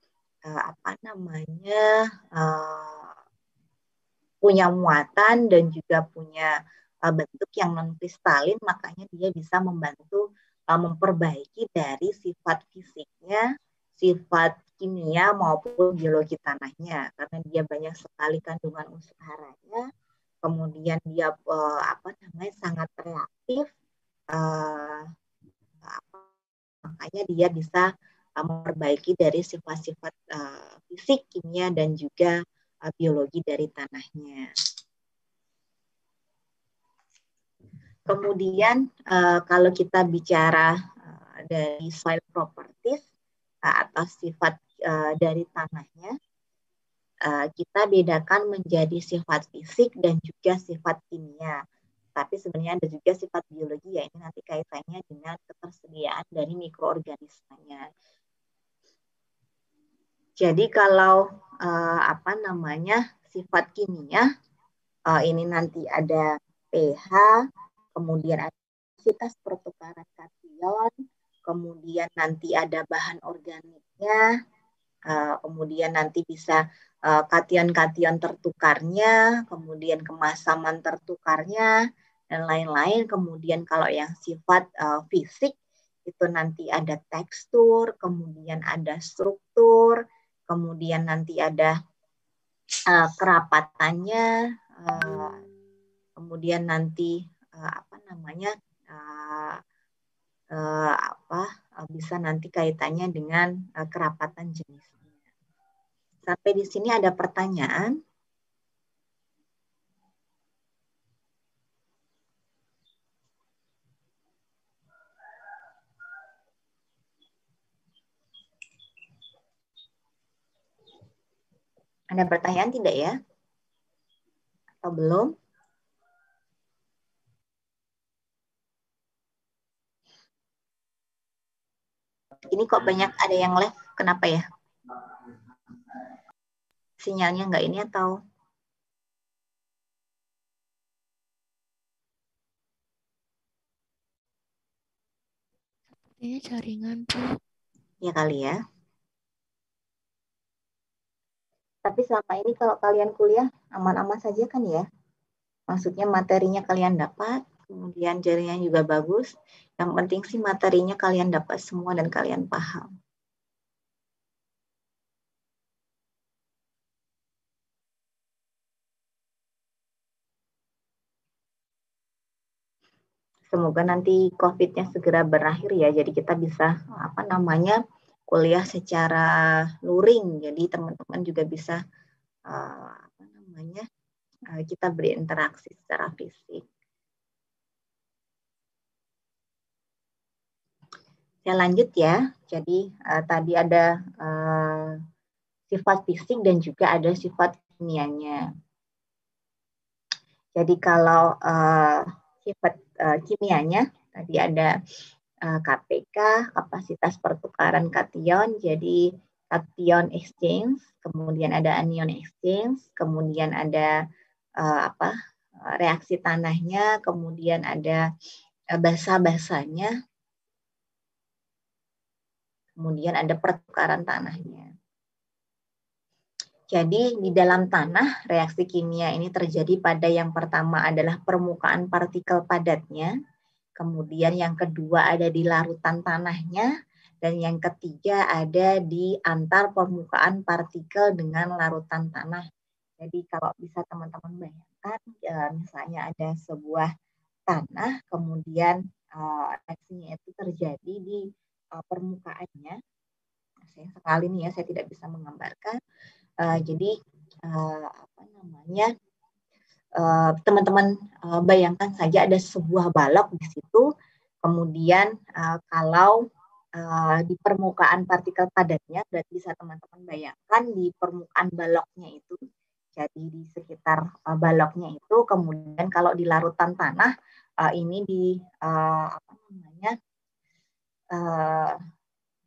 S1: punya muatan dan juga punya bentuk yang non kristalin, makanya dia bisa membantu memperbaiki dari sifat fisiknya, sifat kimia maupun biologi tanahnya, karena dia banyak sekali kandungan unsur haranya. Kemudian dia sangat reaktif, makanya dia bisa memperbaiki dari sifat-sifat fisik, kimia, dan juga biologi dari tanahnya. Kemudian kalau kita bicara dari soil properties atau sifat dari tanahnya, kita bedakan menjadi sifat fisik dan juga sifat kimia. Tapi sebenarnya ada juga sifat biologi, ya ini nanti kaitannya dengan ketersediaan dari mikroorganismenya. Jadi kalau sifat kimia ini nanti ada pH, kemudian ada intensitas pertukaran kation, kemudian nanti ada bahan organiknya, kemudian nanti bisa kation-kation tertukarnya, kemudian kemasaman tertukarnya, dan lain-lain. Kemudian kalau yang sifat fisik itu nanti ada tekstur, kemudian ada struktur, kemudian nanti ada kerapatannya, kemudian nanti bisa nanti kaitannya dengan kerapatan jenisnya. Sampai di sini ada pertanyaan? Ada pertanyaan tidak ya? Atau belum? Ini kok banyak ada yang live, kenapa ya? Sinyalnya nggak ini atau?
S2: Sepertinya jaringan, Bu.
S1: Ya kali ya. Tapi selama ini kalau kalian kuliah aman-aman saja kan ya? Maksudnya materinya kalian dapat, kemudian jaringan juga bagus. Yang penting sih materinya kalian dapat semua dan kalian paham. Semoga nanti COVID-nya segera berakhir ya, jadi kita bisa kuliah secara luring. Jadi teman-teman juga bisa kita berinteraksi secara fisik. Saya lanjut ya. Jadi tadi ada sifat fisik dan juga ada sifat kimianya. Jadi kalau sifat kimianya tadi ada KPK, kapasitas pertukaran kation, jadi cation exchange, kemudian ada anion exchange, kemudian ada reaksi tanahnya, kemudian ada basa-basanya, kemudian ada pertukaran tanahnya. Jadi di dalam tanah, reaksi kimia ini terjadi pada yang pertama adalah permukaan partikel padatnya, kemudian yang kedua ada di larutan tanahnya, dan yang ketiga ada di antar permukaan partikel dengan larutan tanah. Jadi kalau bisa teman-teman bayangkan, misalnya ada sebuah tanah, kemudian reaksinya itu terjadi di permukaannya. Sayang sekali nih ya, saya tidak bisa menggambarkan. Jadi teman-teman bayangkan saja ada sebuah balok di situ, kemudian kalau di permukaan partikel padatnya, berarti bisa teman-teman bayangkan di permukaan baloknya itu, jadi di sekitar baloknya itu, kemudian kalau di larutan tanah ini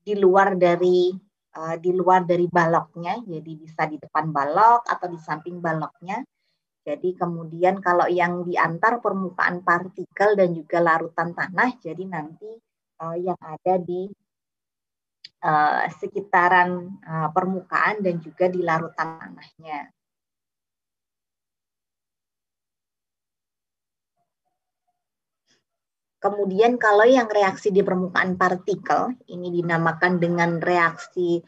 S1: di luar dari di luar dari baloknya, jadi bisa di depan balok atau di samping baloknya. Jadi kemudian kalau yang diantar permukaan partikel dan juga larutan tanah, jadi nanti yang ada di sekitaran permukaan dan juga di larutan tanahnya. Kemudian kalau yang reaksi di permukaan partikel, ini dinamakan dengan reaksi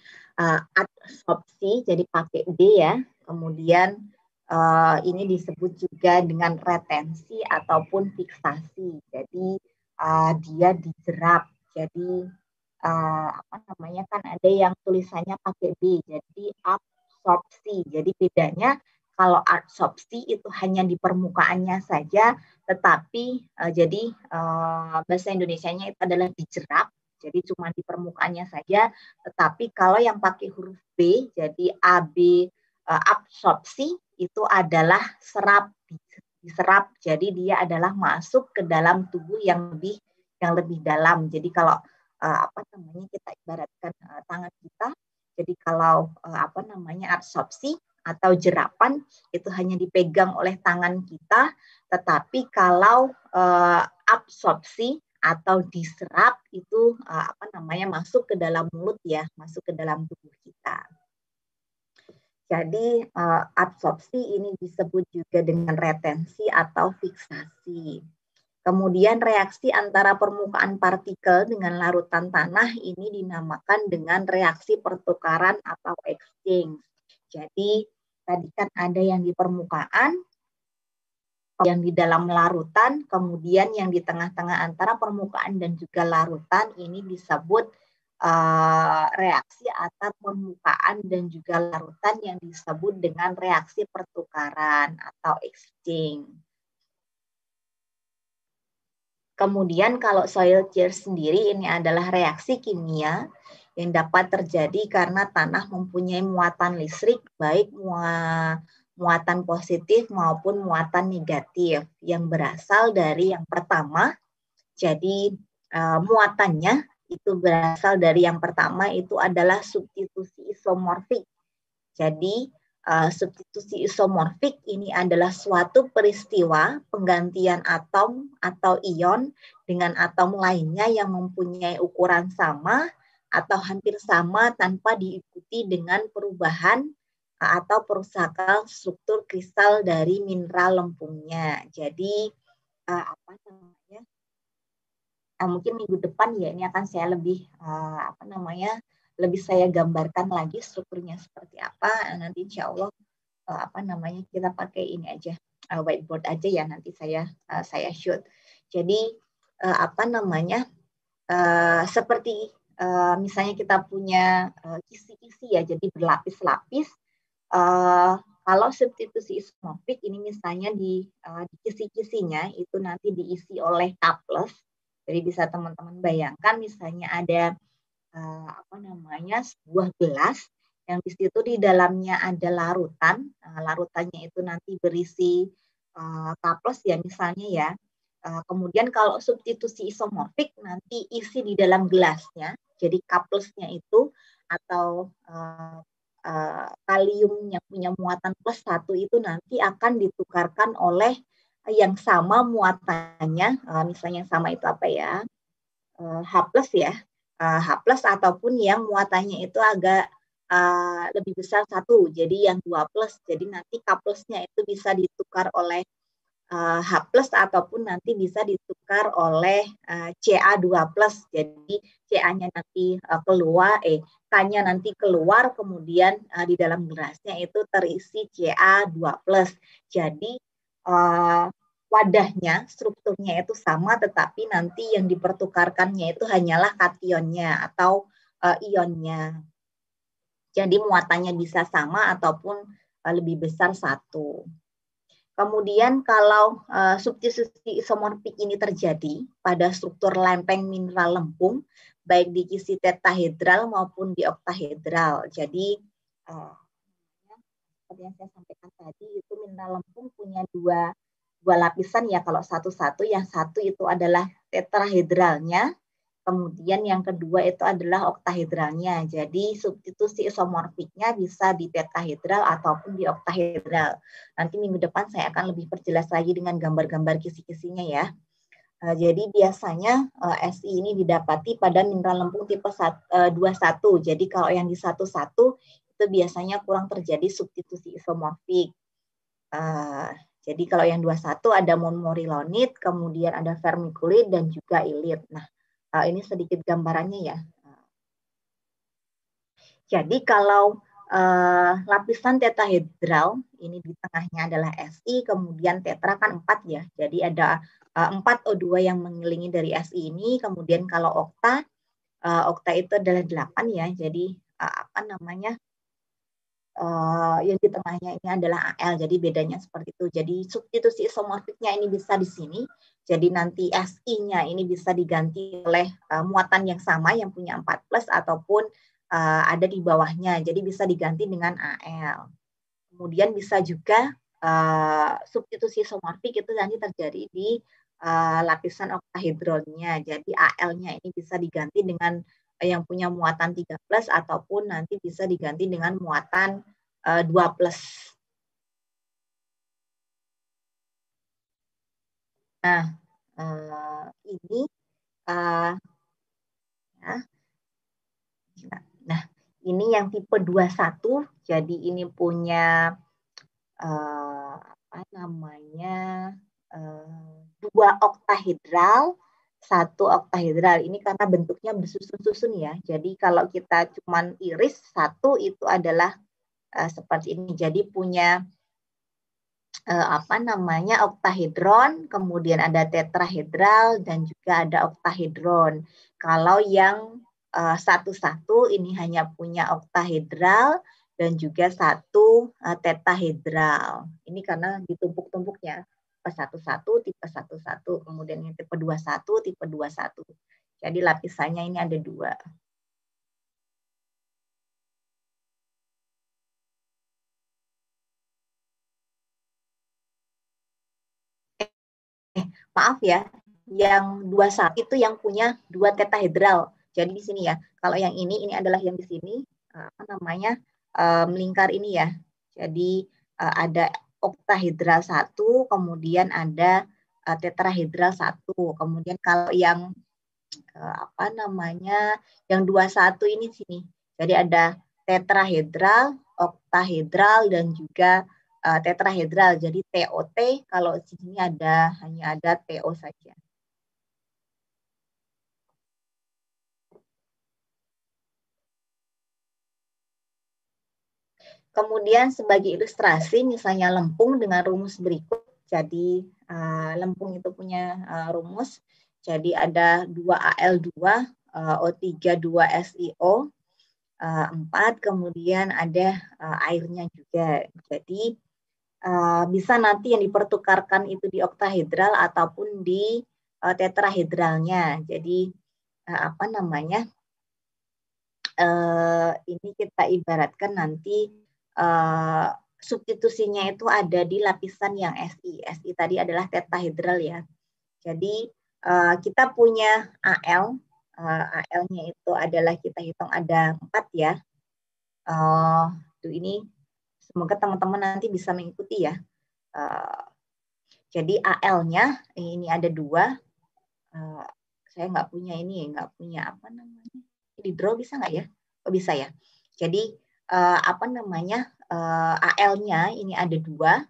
S1: adsorpsi, jadi pakai D ya. Kemudian ini disebut juga dengan retensi ataupun fiksasi. Jadi dia dijerap. Jadi apa namanya kan ada yang tulisannya pakai B, jadi absorpsi. Jadi bedanya kalau adsorpsi itu hanya di permukaannya saja, tetapi jadi bahasa Indonesianya itu adalah dijerap, jadi cuma di permukaannya saja. Tetapi kalau yang pakai huruf B, jadi AB absorpsi itu adalah serap, diserap. Jadi dia adalah masuk ke dalam tubuh yang lebih dalam. Jadi kalau apa namanya kita ibaratkan tangan kita, jadi kalau apa namanya absorpsi atau jerapan itu hanya dipegang oleh tangan kita, tetapi kalau absorpsi atau diserap itu apa namanya masuk ke dalam mulut ya, masuk ke dalam tubuh kita. Jadi absorpsi ini disebut juga dengan retensi atau fiksasi. Kemudian reaksi antara permukaan partikel dengan larutan tanah ini dinamakan dengan reaksi pertukaran atau exchange. Jadi tadi kan ada yang di permukaan, yang di dalam larutan, kemudian yang di tengah-tengah antara permukaan dan juga larutan ini disebut reaksi antar permukaan dan juga larutan yang disebut dengan reaksi pertukaran atau exchange. Kemudian kalau soil change sendiri ini adalah reaksi kimia yang dapat terjadi karena tanah mempunyai muatan listrik baik muatan positif maupun muatan negatif yang berasal dari yang pertama. Jadi muatannya itu berasal dari yang pertama itu adalah substitusi isomorfik. Jadi substitusi isomorfik ini adalah suatu peristiwa penggantian atom atau ion dengan atom lainnya yang mempunyai ukuran sama atau hampir sama tanpa diikuti dengan perubahan atau perusakan struktur kristal dari mineral lempungnya. Jadi apa namanya? Mungkin minggu depan ya ini akan saya lebih apa namanya? Lebih saya gambarkan lagi strukturnya seperti apa. Nanti insya Allah apa namanya kita pakai ini aja whiteboard aja ya, nanti saya shoot. Jadi apa namanya seperti misalnya kita punya kisi-kisi ya, jadi berlapis-lapis. Kalau substitusi isomorfik ini misalnya di kisi-kisinya itu nanti diisi oleh K+. Jadi bisa teman-teman bayangkan misalnya ada apa namanya sebuah gelas yang di situ di dalamnya ada larutan. Larutannya itu nanti berisi K+ ya misalnya ya. Kemudian kalau substitusi isomorfik nanti isi di dalam gelasnya. Jadi K+-nya itu atau kalium yang punya muatan +1 itu nanti akan ditukarkan oleh yang sama muatannya. Misalnya yang sama itu apa ya? H+ ya. H+ ataupun yang muatannya itu agak lebih besar 1, jadi yang 2+. Jadi nanti K+-nya itu bisa ditukar oleh H+ ataupun nanti bisa ditukar oleh Ca2+. Jadi Ca-nya nanti keluar, K-nya nanti keluar, kemudian di dalam gelasnya itu terisi Ca2+. Jadi wadahnya, strukturnya itu sama, tetapi nanti yang dipertukarkannya itu hanyalah kationnya atau ionnya. Jadi muatannya bisa sama ataupun lebih besar 1. Kemudian kalau substitusi isomorfik ini terjadi pada struktur lempeng mineral lempung, baik di kisi tetahedral maupun di oktahedral. Jadi seperti yang saya sampaikan tadi, itu mineral lempung punya dua lapisan ya kalau satu-satu. Yang satu itu adalah tetrahedralnya, Kemudian yang kedua itu adalah oktahedralnya. Jadi substitusi isomorfiknya bisa di tetahedral ataupun di oktahedral. Nanti minggu depan saya akan lebih perjelas lagi dengan gambar-gambar kisi-kisinya ya. Jadi biasanya Si ini didapati pada mineral lempung tipe 21. Jadi kalau yang di 11 itu biasanya kurang terjadi substitusi isomorfik. Jadi kalau yang 21 ada monomorilonit, kemudian ada vermiculit dan juga ilit. Nah, ini sedikit gambarannya ya. Jadi kalau lapisan tetahedral, ini di tengahnya adalah Si, kemudian tetra kan 4 ya. Jadi ada 4 O2 yang mengelilingi dari Si ini, kemudian kalau okta itu adalah 8 ya. Jadi apa namanya? Yang di tengahnya ini adalah Al, jadi bedanya seperti itu. Jadi substitusi isomorfiknya ini bisa di sini, jadi nanti Si-nya ini bisa diganti oleh muatan yang sama yang punya 4 plus ataupun ada di bawahnya, jadi bisa diganti dengan Al. Kemudian bisa juga substitusi isomorfik itu nanti terjadi di lapisan oktahedronnya, jadi Al-nya ini bisa diganti dengan yang punya muatan 3 plus ataupun nanti bisa diganti dengan muatan 2 plus. Nah, ini ya. Nah, ini yang tipe 21, jadi ini punya apa namanya 2 oktahedral, 1 oktahedral. Ini karena bentuknya bersusun-susun ya. Jadi kalau kita cuman iris 1 itu adalah seperti ini. Jadi punya apa namanya oktahedron, kemudian ada tetrahedral dan juga ada oktahedron. Kalau yang satu-satu ini hanya punya oktahedral dan juga 1 tetahedral. Ini karena ditumpuk-tumpuknya. Tipe 11, tipe 11, kemudian yang tipe 21, tipe 21. Jadi lapisannya ini ada 2. Maaf ya, yang 21 itu yang punya 2 tetahedral. Jadi di sini ya, kalau yang ini adalah yang di sini, apa namanya, melingkar ini ya. Jadi ada oktahedral 1, kemudian ada tetrahedral 1. Kemudian kalau yang apa namanya, yang 21 ini sini. Jadi ada tetrahedral, oktahedral dan juga tetrahedral. Jadi TOT, kalau di sini hanya ada TO saja. Kemudian sebagai ilustrasi, misalnya lempung dengan rumus berikut. Jadi lempung itu punya rumus. Jadi ada 2Al2, O3 2SiO 4, kemudian ada airnya juga. Jadi bisa nanti yang dipertukarkan itu di oktahedral ataupun di tetrahedralnya. Jadi apa namanya? Ini kita ibaratkan nanti substitusinya itu ada di lapisan yang Si. Si tadi adalah tetahedral ya. Jadi kita punya Al. Al-nya itu adalah kita hitung ada 4 ya. Ini semoga teman-teman nanti bisa mengikuti ya. Jadi Al-nya ini ada 2. Saya nggak punya ini, nggak punya apa namanya. Di draw bisa nggak ya? Oh, bisa ya. Jadi apa namanya, Al-nya ini ada 2.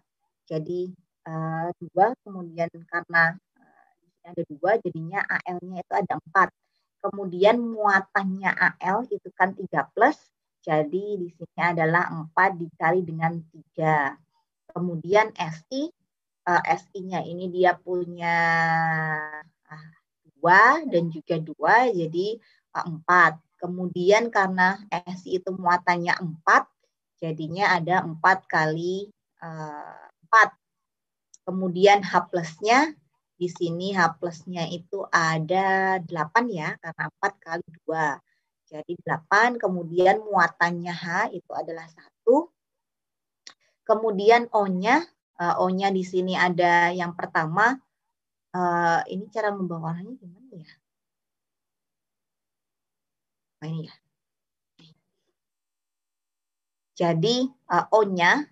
S1: Jadi 2, kemudian karena ada 2, jadinya Al-nya itu ada 4. Kemudian muatannya Al itu kan 3 plus, jadi di sini adalah 4 dikali dengan 3. Kemudian Si-nya ini dia punya 2 dan juga 2, jadi 4. Kemudian karena Si itu muatannya 4, jadinya ada 4 kali 4. Kemudian H plusnya, di sini H plusnya itu ada 8 ya, karena 4 kali 2. Jadi 8, kemudian muatannya H itu adalah 1. Kemudian O-nya di sini ada yang pertama, ini cara membawahannya gimana ya? Ini ya. Jadi O-nya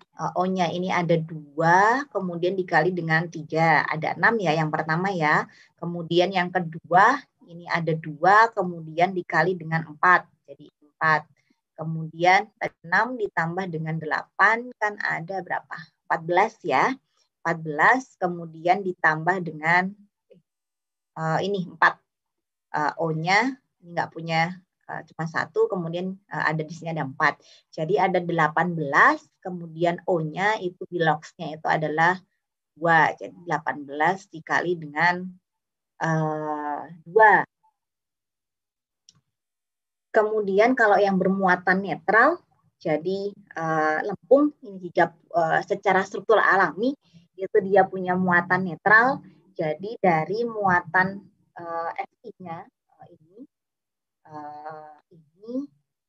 S1: ini ada 2, kemudian dikali dengan 3. Ada 6 ya yang pertama ya. Kemudian yang kedua ini ada 2, kemudian dikali dengan 4. Jadi 4. Kemudian 6 ditambah dengan 8 kan ada berapa? 14 ya. 14 kemudian ditambah dengan ini 4. O-nya ini nggak punya cuma 1, kemudian ada di sini ada 4. Jadi ada 18, kemudian O-nya itu di logs-nya itu adalah 2. Jadi 18 dikali dengan 2. Kemudian kalau yang bermuatan netral, jadi lempung ini jika secara struktur alami itu dia punya muatan netral. Jadi dari muatan Fi-nya ini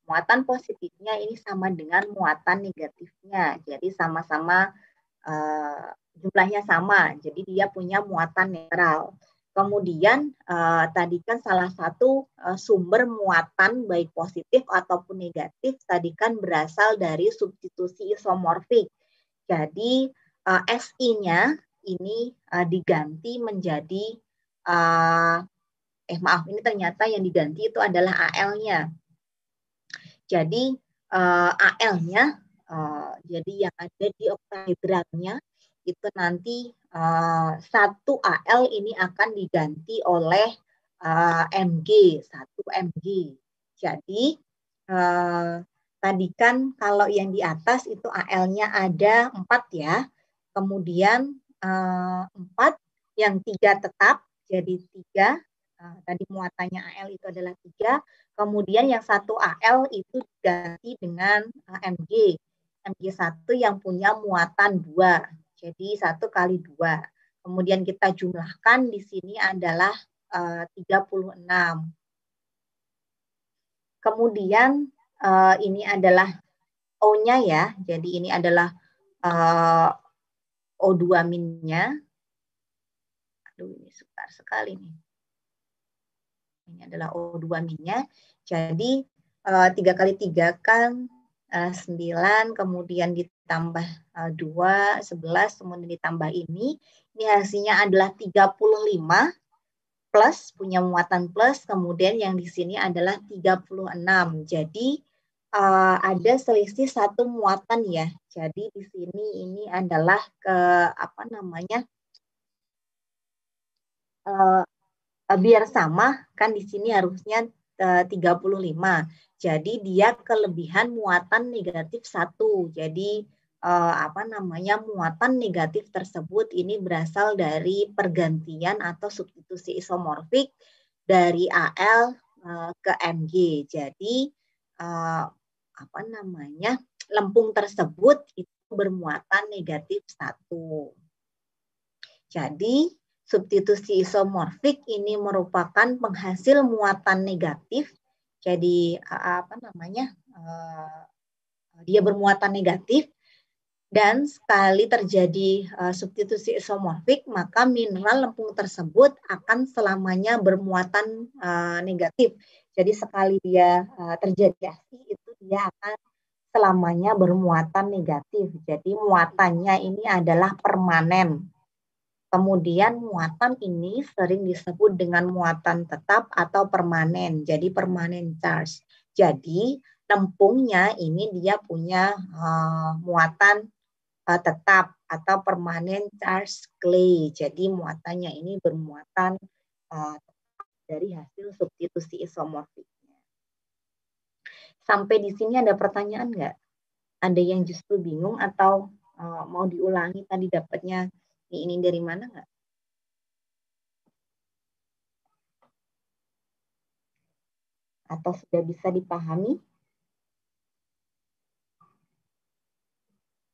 S1: muatan positifnya ini sama dengan muatan negatifnya. Jadi sama-sama jumlahnya sama. Jadi dia punya muatan netral. Kemudian tadi kan salah satu sumber muatan baik positif ataupun negatif tadi kan berasal dari substitusi isomorfik. Jadi Si-nya ini diganti menjadi maaf, ini ternyata yang diganti itu adalah Al-nya. Jadi Al-nya, jadi yang ada di oktahedralnya itu nanti 1 Al ini akan diganti oleh Mg, 1 Mg. Jadi tadi kan kalau yang di atas itu Al-nya ada 4 ya, kemudian 4, yang 3 tetap, jadi 3. Tadi muatannya Al itu adalah 3, kemudian yang 1 Al itu diganti dengan Mg. Mg1 yang punya muatan 2, jadi 1 kali 2. Kemudian kita jumlahkan di sini adalah 36. Kemudian ini adalah O-nya ya, jadi ini adalah O2 min-nya. Aduh, ini sukar sekali nih. Ini adalah O2 min-nya. Jadi 3 kali 3 kan 9, kemudian ditambah 2, 11, kemudian ditambah ini. Ini hasilnya adalah 35 plus, punya muatan plus, kemudian yang di sini adalah 36. Jadi ada selisih 1 muatan ya. Jadi di sini ini adalah biar sama kan di sini harusnya 35. Jadi dia kelebihan muatan negatif 1. Jadi muatan negatif tersebut ini berasal dari pergantian atau substitusi isomorfik dari Al ke Mg. Jadi lempung tersebut itu bermuatan negatif 1. Jadi substitusi isomorfik ini merupakan penghasil muatan negatif. Jadi dia bermuatan negatif, dan sekali terjadi substitusi isomorfik, maka mineral lempung tersebut akan selamanya bermuatan negatif. Jadi sekali dia terjadi reaksi, itu dia akan selamanya bermuatan negatif. Jadi muatannya ini adalah permanen. Kemudian muatan ini sering disebut dengan muatan tetap atau permanen. Jadi permanen charge. Jadi lempungnya ini dia punya muatan tetap atau permanen charge clay. Jadi muatannya ini bermuatan dari hasil substitusi isomorfiknya. Sampai di sini ada pertanyaan nggak? Ada yang justru bingung atau mau diulangi tadi dapatnya ini dari mana nggak? Atau sudah bisa dipahami?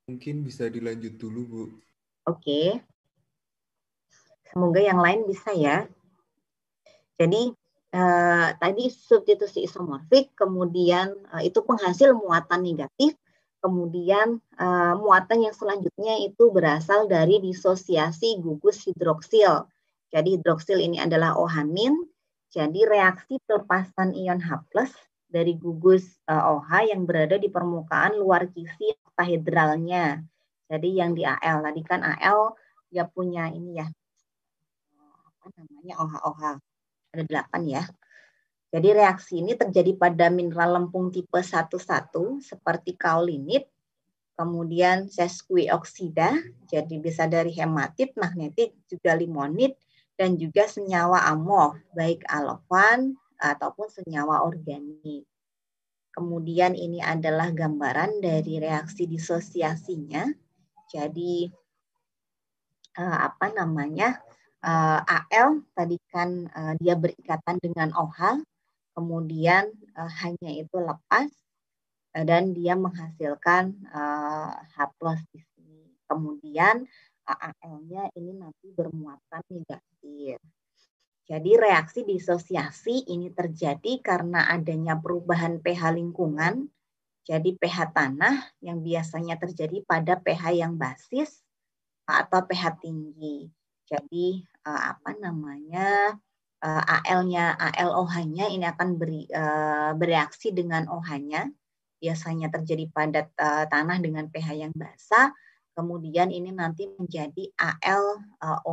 S3: Mungkin bisa dilanjut dulu, Bu.
S1: Oke. Semoga yang lain bisa ya. Jadi tadi substitusi isomorfik, kemudian itu penghasil muatan negatif, kemudian muatan yang selanjutnya itu berasal dari disosiasi gugus hidroksil. Jadi hidroksil ini adalah OH-. Jadi reaksi pelepasan ion H+, dari gugus OH yang berada di permukaan luar kisi oktahedralnya. Jadi yang di AL tadi kan AL dia punya ini ya, apa namanya, OH-OH ada 8 ya. Jadi reaksi ini terjadi pada mineral lempung tipe 11 seperti kaolinit, kemudian sesquioksida, jadi bisa dari hematit, magnetit, juga limonit, dan juga senyawa amorf, baik alofan ataupun senyawa organik. Kemudian ini adalah gambaran dari reaksi disosiasinya. Jadi apa namanya, Al tadi kan dia berikatan dengan OH, kemudian hanya itu lepas dan dia menghasilkan H+ di sini. Kemudian Al-nya ini nanti bermuatan negatif. Jadi reaksi disosiasi ini terjadi karena adanya perubahan pH lingkungan. Jadi pH tanah yang biasanya terjadi pada pH yang basis atau pH tinggi. Jadi apa namanya, AL-nya, ALOH-nya ini akan bereaksi dengan OH-nya. Biasanya terjadi pada tanah dengan pH yang basah. Kemudian ini nanti menjadi AL-O-,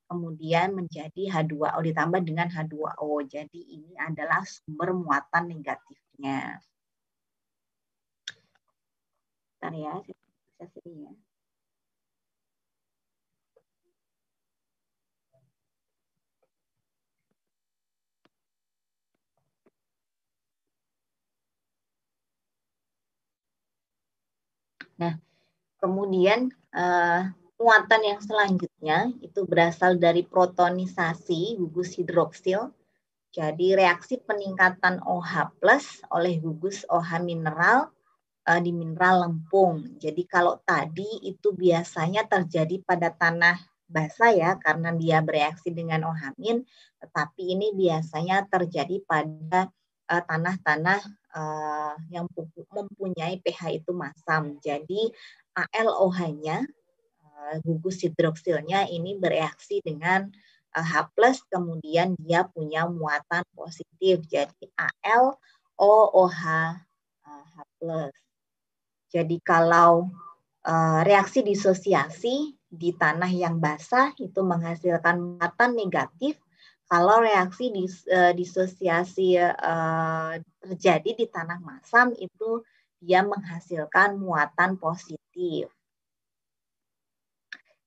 S1: kemudian menjadi H2O ditambah dengan H2O. Jadi ini adalah sumber muatan negatifnya. Bentar ya, saya sini ya. Nah, kemudian muatan yang selanjutnya itu berasal dari protonisasi gugus hidroksil. Jadi reaksi peningkatan OH+ oleh gugus OH mineral di mineral lempung. Jadi kalau tadi itu biasanya terjadi pada tanah basah ya, karena dia bereaksi dengan OH-, tetapi ini biasanya terjadi pada tanah-tanah yang mempunyai pH itu masam. Jadi ALOH-nya, gugus hidroksilnya ini bereaksi dengan H+, kemudian dia punya muatan positif. Jadi ALOOH H+. Jadi kalau reaksi disosiasi di tanah yang basah itu menghasilkan muatan negatif. Kalau reaksi disosiasi terjadi di tanah masam itu dia menghasilkan muatan positif.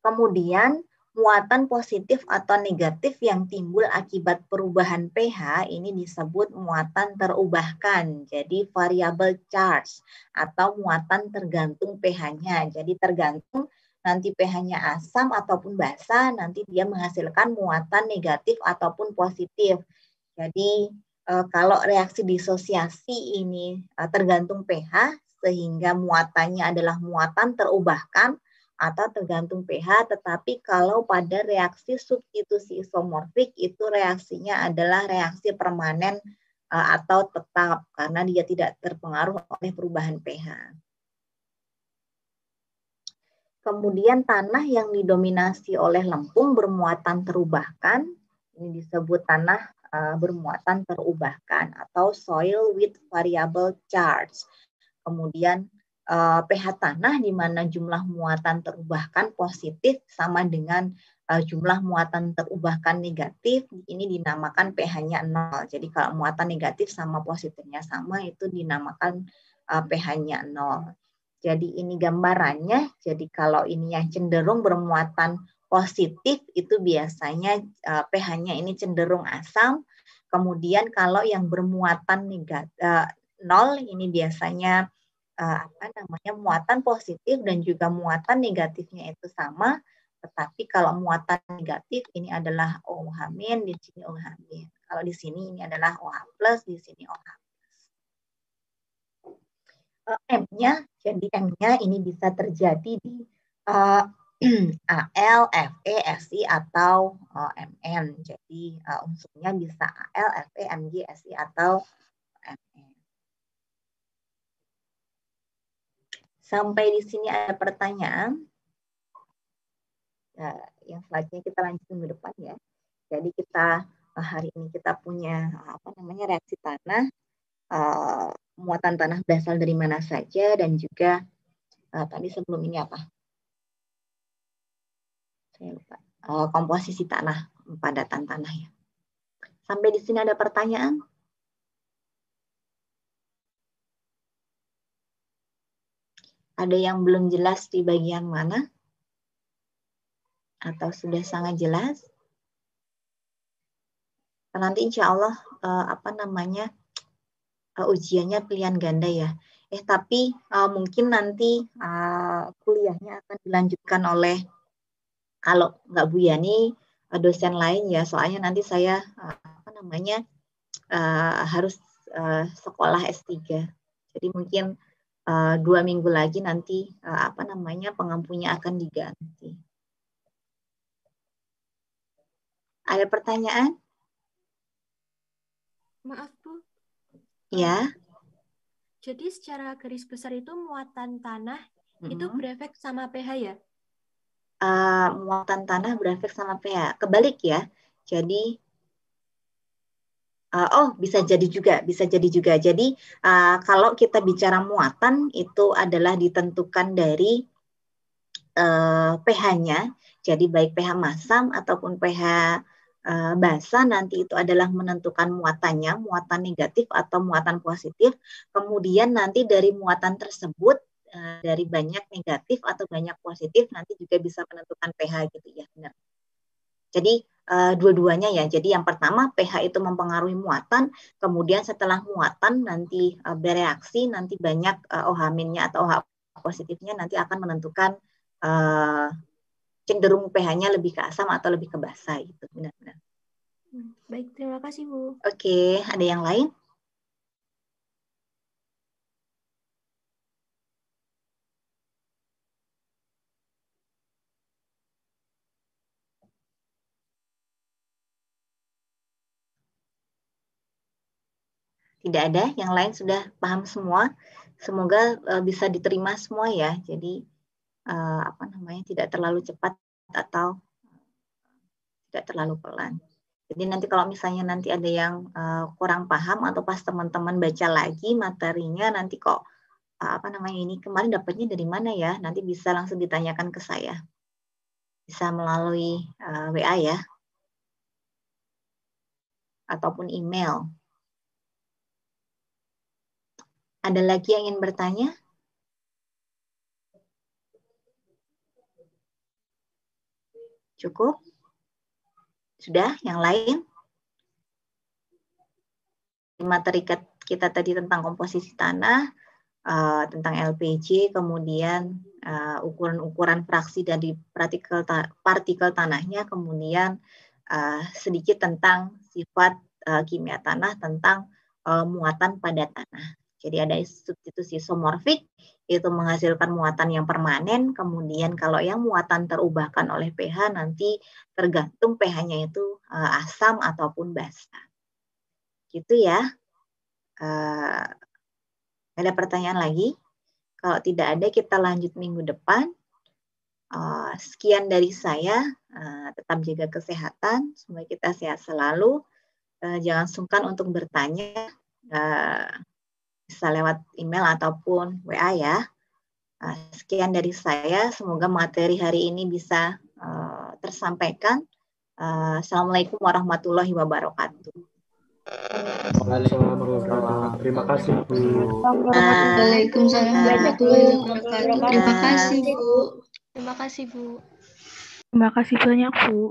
S1: Kemudian muatan positif atau negatif yang timbul akibat perubahan pH ini disebut muatan terubahkan. Jadi variable charge atau muatan tergantung pH-nya. Jadi tergantung nanti pH-nya asam ataupun basa, nanti dia menghasilkan muatan negatif ataupun positif. Jadi kalau reaksi disosiasi ini tergantung pH, sehingga muatannya adalah muatan terubahkan atau tergantung pH, tetapi kalau pada reaksi substitusi isomorfik itu reaksinya adalah reaksi permanen atau tetap karena dia tidak terpengaruh oleh perubahan pH. Kemudian tanah yang didominasi oleh lempung bermuatan terubahkan, ini disebut tanah bermuatan terubahkan atau soil with variable charge. Kemudian pH tanah di mana jumlah muatan terubahkan positif sama dengan jumlah muatan terubahkan negatif, ini dinamakan pH-nya 0. Jadi kalau muatan negatif sama positifnya sama, itu dinamakan pH-nya 0. Jadi ini gambarannya, jadi kalau ini yang cenderung bermuatan positif, itu biasanya pH-nya ini cenderung asam. Kemudian kalau yang bermuatan negatif, 0, ini biasanya muatan positif dan juga muatan negatifnya itu sama, tetapi kalau muatan negatif ini adalah OH-, di sini OH-. Kalau di sini ini adalah OH+, di sini OH+. M-nya, jadi M-nya ini bisa terjadi di Al, Fe, Si atau Mn. Jadi unsurnya bisa Al, Fe, Mg, Si atau Mn. Sampai di sini ada pertanyaan. Yang selanjutnya kita lanjut minggu depan ya. Jadi kita hari ini kita punya reaksi tanah. muatan tanah berasal dari mana saja, dan juga tadi sebelum ini apa? Saya lupa. Komposisi tanah, padatan tanah ya. Sampai di sini ada pertanyaan? Ada yang belum jelas di bagian mana? Atau sudah sangat jelas? Nanti insya Allah ujiannya pilihan ganda ya. Tapi mungkin nanti kuliahnya akan dilanjutkan oleh, kalau nggak Bu Yani, dosen lain ya. Soalnya nanti saya harus sekolah S3. Jadi mungkin 2 minggu lagi nanti pengampunya akan diganti. Ada pertanyaan?
S2: Maaf, Bu.
S1: Ya.
S2: Jadi secara garis besar itu muatan tanah itu berefek sama pH ya?
S1: Muatan tanah berefek sama pH. Kebalik ya. Jadi bisa jadi juga. Jadi kalau kita bicara muatan itu adalah ditentukan dari pH-nya. Jadi baik pH masam ataupun pH basa nanti itu adalah menentukan muatannya, muatan negatif atau muatan positif. Kemudian nanti dari muatan tersebut, dari banyak negatif atau banyak positif, nanti juga bisa menentukan pH gitu ya, benar. Jadi dua-duanya ya. Jadi yang pertama pH itu mempengaruhi muatan, kemudian setelah muatan nanti bereaksi, nanti banyak OH- atau OH positifnya nanti akan menentukan cenderung pH-nya lebih ke asam atau lebih ke basa gitu. Benar-benar.
S2: Baik, terima kasih Bu.
S1: Oke, ada yang lain? Tidak ada, yang lain sudah paham semua. Semoga bisa diterima semua ya. Jadi tidak terlalu cepat atau tidak terlalu pelan. Jadi nanti kalau misalnya nanti ada yang kurang paham atau pas teman-teman baca lagi materinya, nanti kok ini kemarin dapatnya dari mana ya? Nanti bisa langsung ditanyakan ke saya. Bisa melalui WA ya. Ataupun email. Ada lagi yang ingin bertanya? Cukup? Sudah? Yang lain? Materi kita tadi tentang komposisi tanah, tentang LPG, kemudian ukuran-ukuran fraksi dari partikel tanahnya, kemudian sedikit tentang sifat kimia tanah, tentang muatan pada tanah. Jadi ada substitusi isomorfik, itu menghasilkan muatan yang permanen, kemudian kalau yang muatan terubahkan oleh pH nanti tergantung pH-nya itu asam ataupun basa. Gitu ya. Ada pertanyaan lagi? Kalau tidak ada, kita lanjut minggu depan. Sekian dari saya. Tetap jaga kesehatan. Semoga kita sehat selalu. Jangan sungkan untuk bertanya. Bisa lewat email ataupun WA ya. Sekian dari saya. Semoga materi hari ini bisa tersampaikan. Assalamualaikum warahmatullahi wabarakatuh.
S4: Waalaikumsalam. Terima kasih Bu.
S5: Waalaikumsalam warahmatullahi wabarakatuh. Terima kasih Bu.
S2: Terima kasih Bu.
S6: Terima kasih banyak Bu.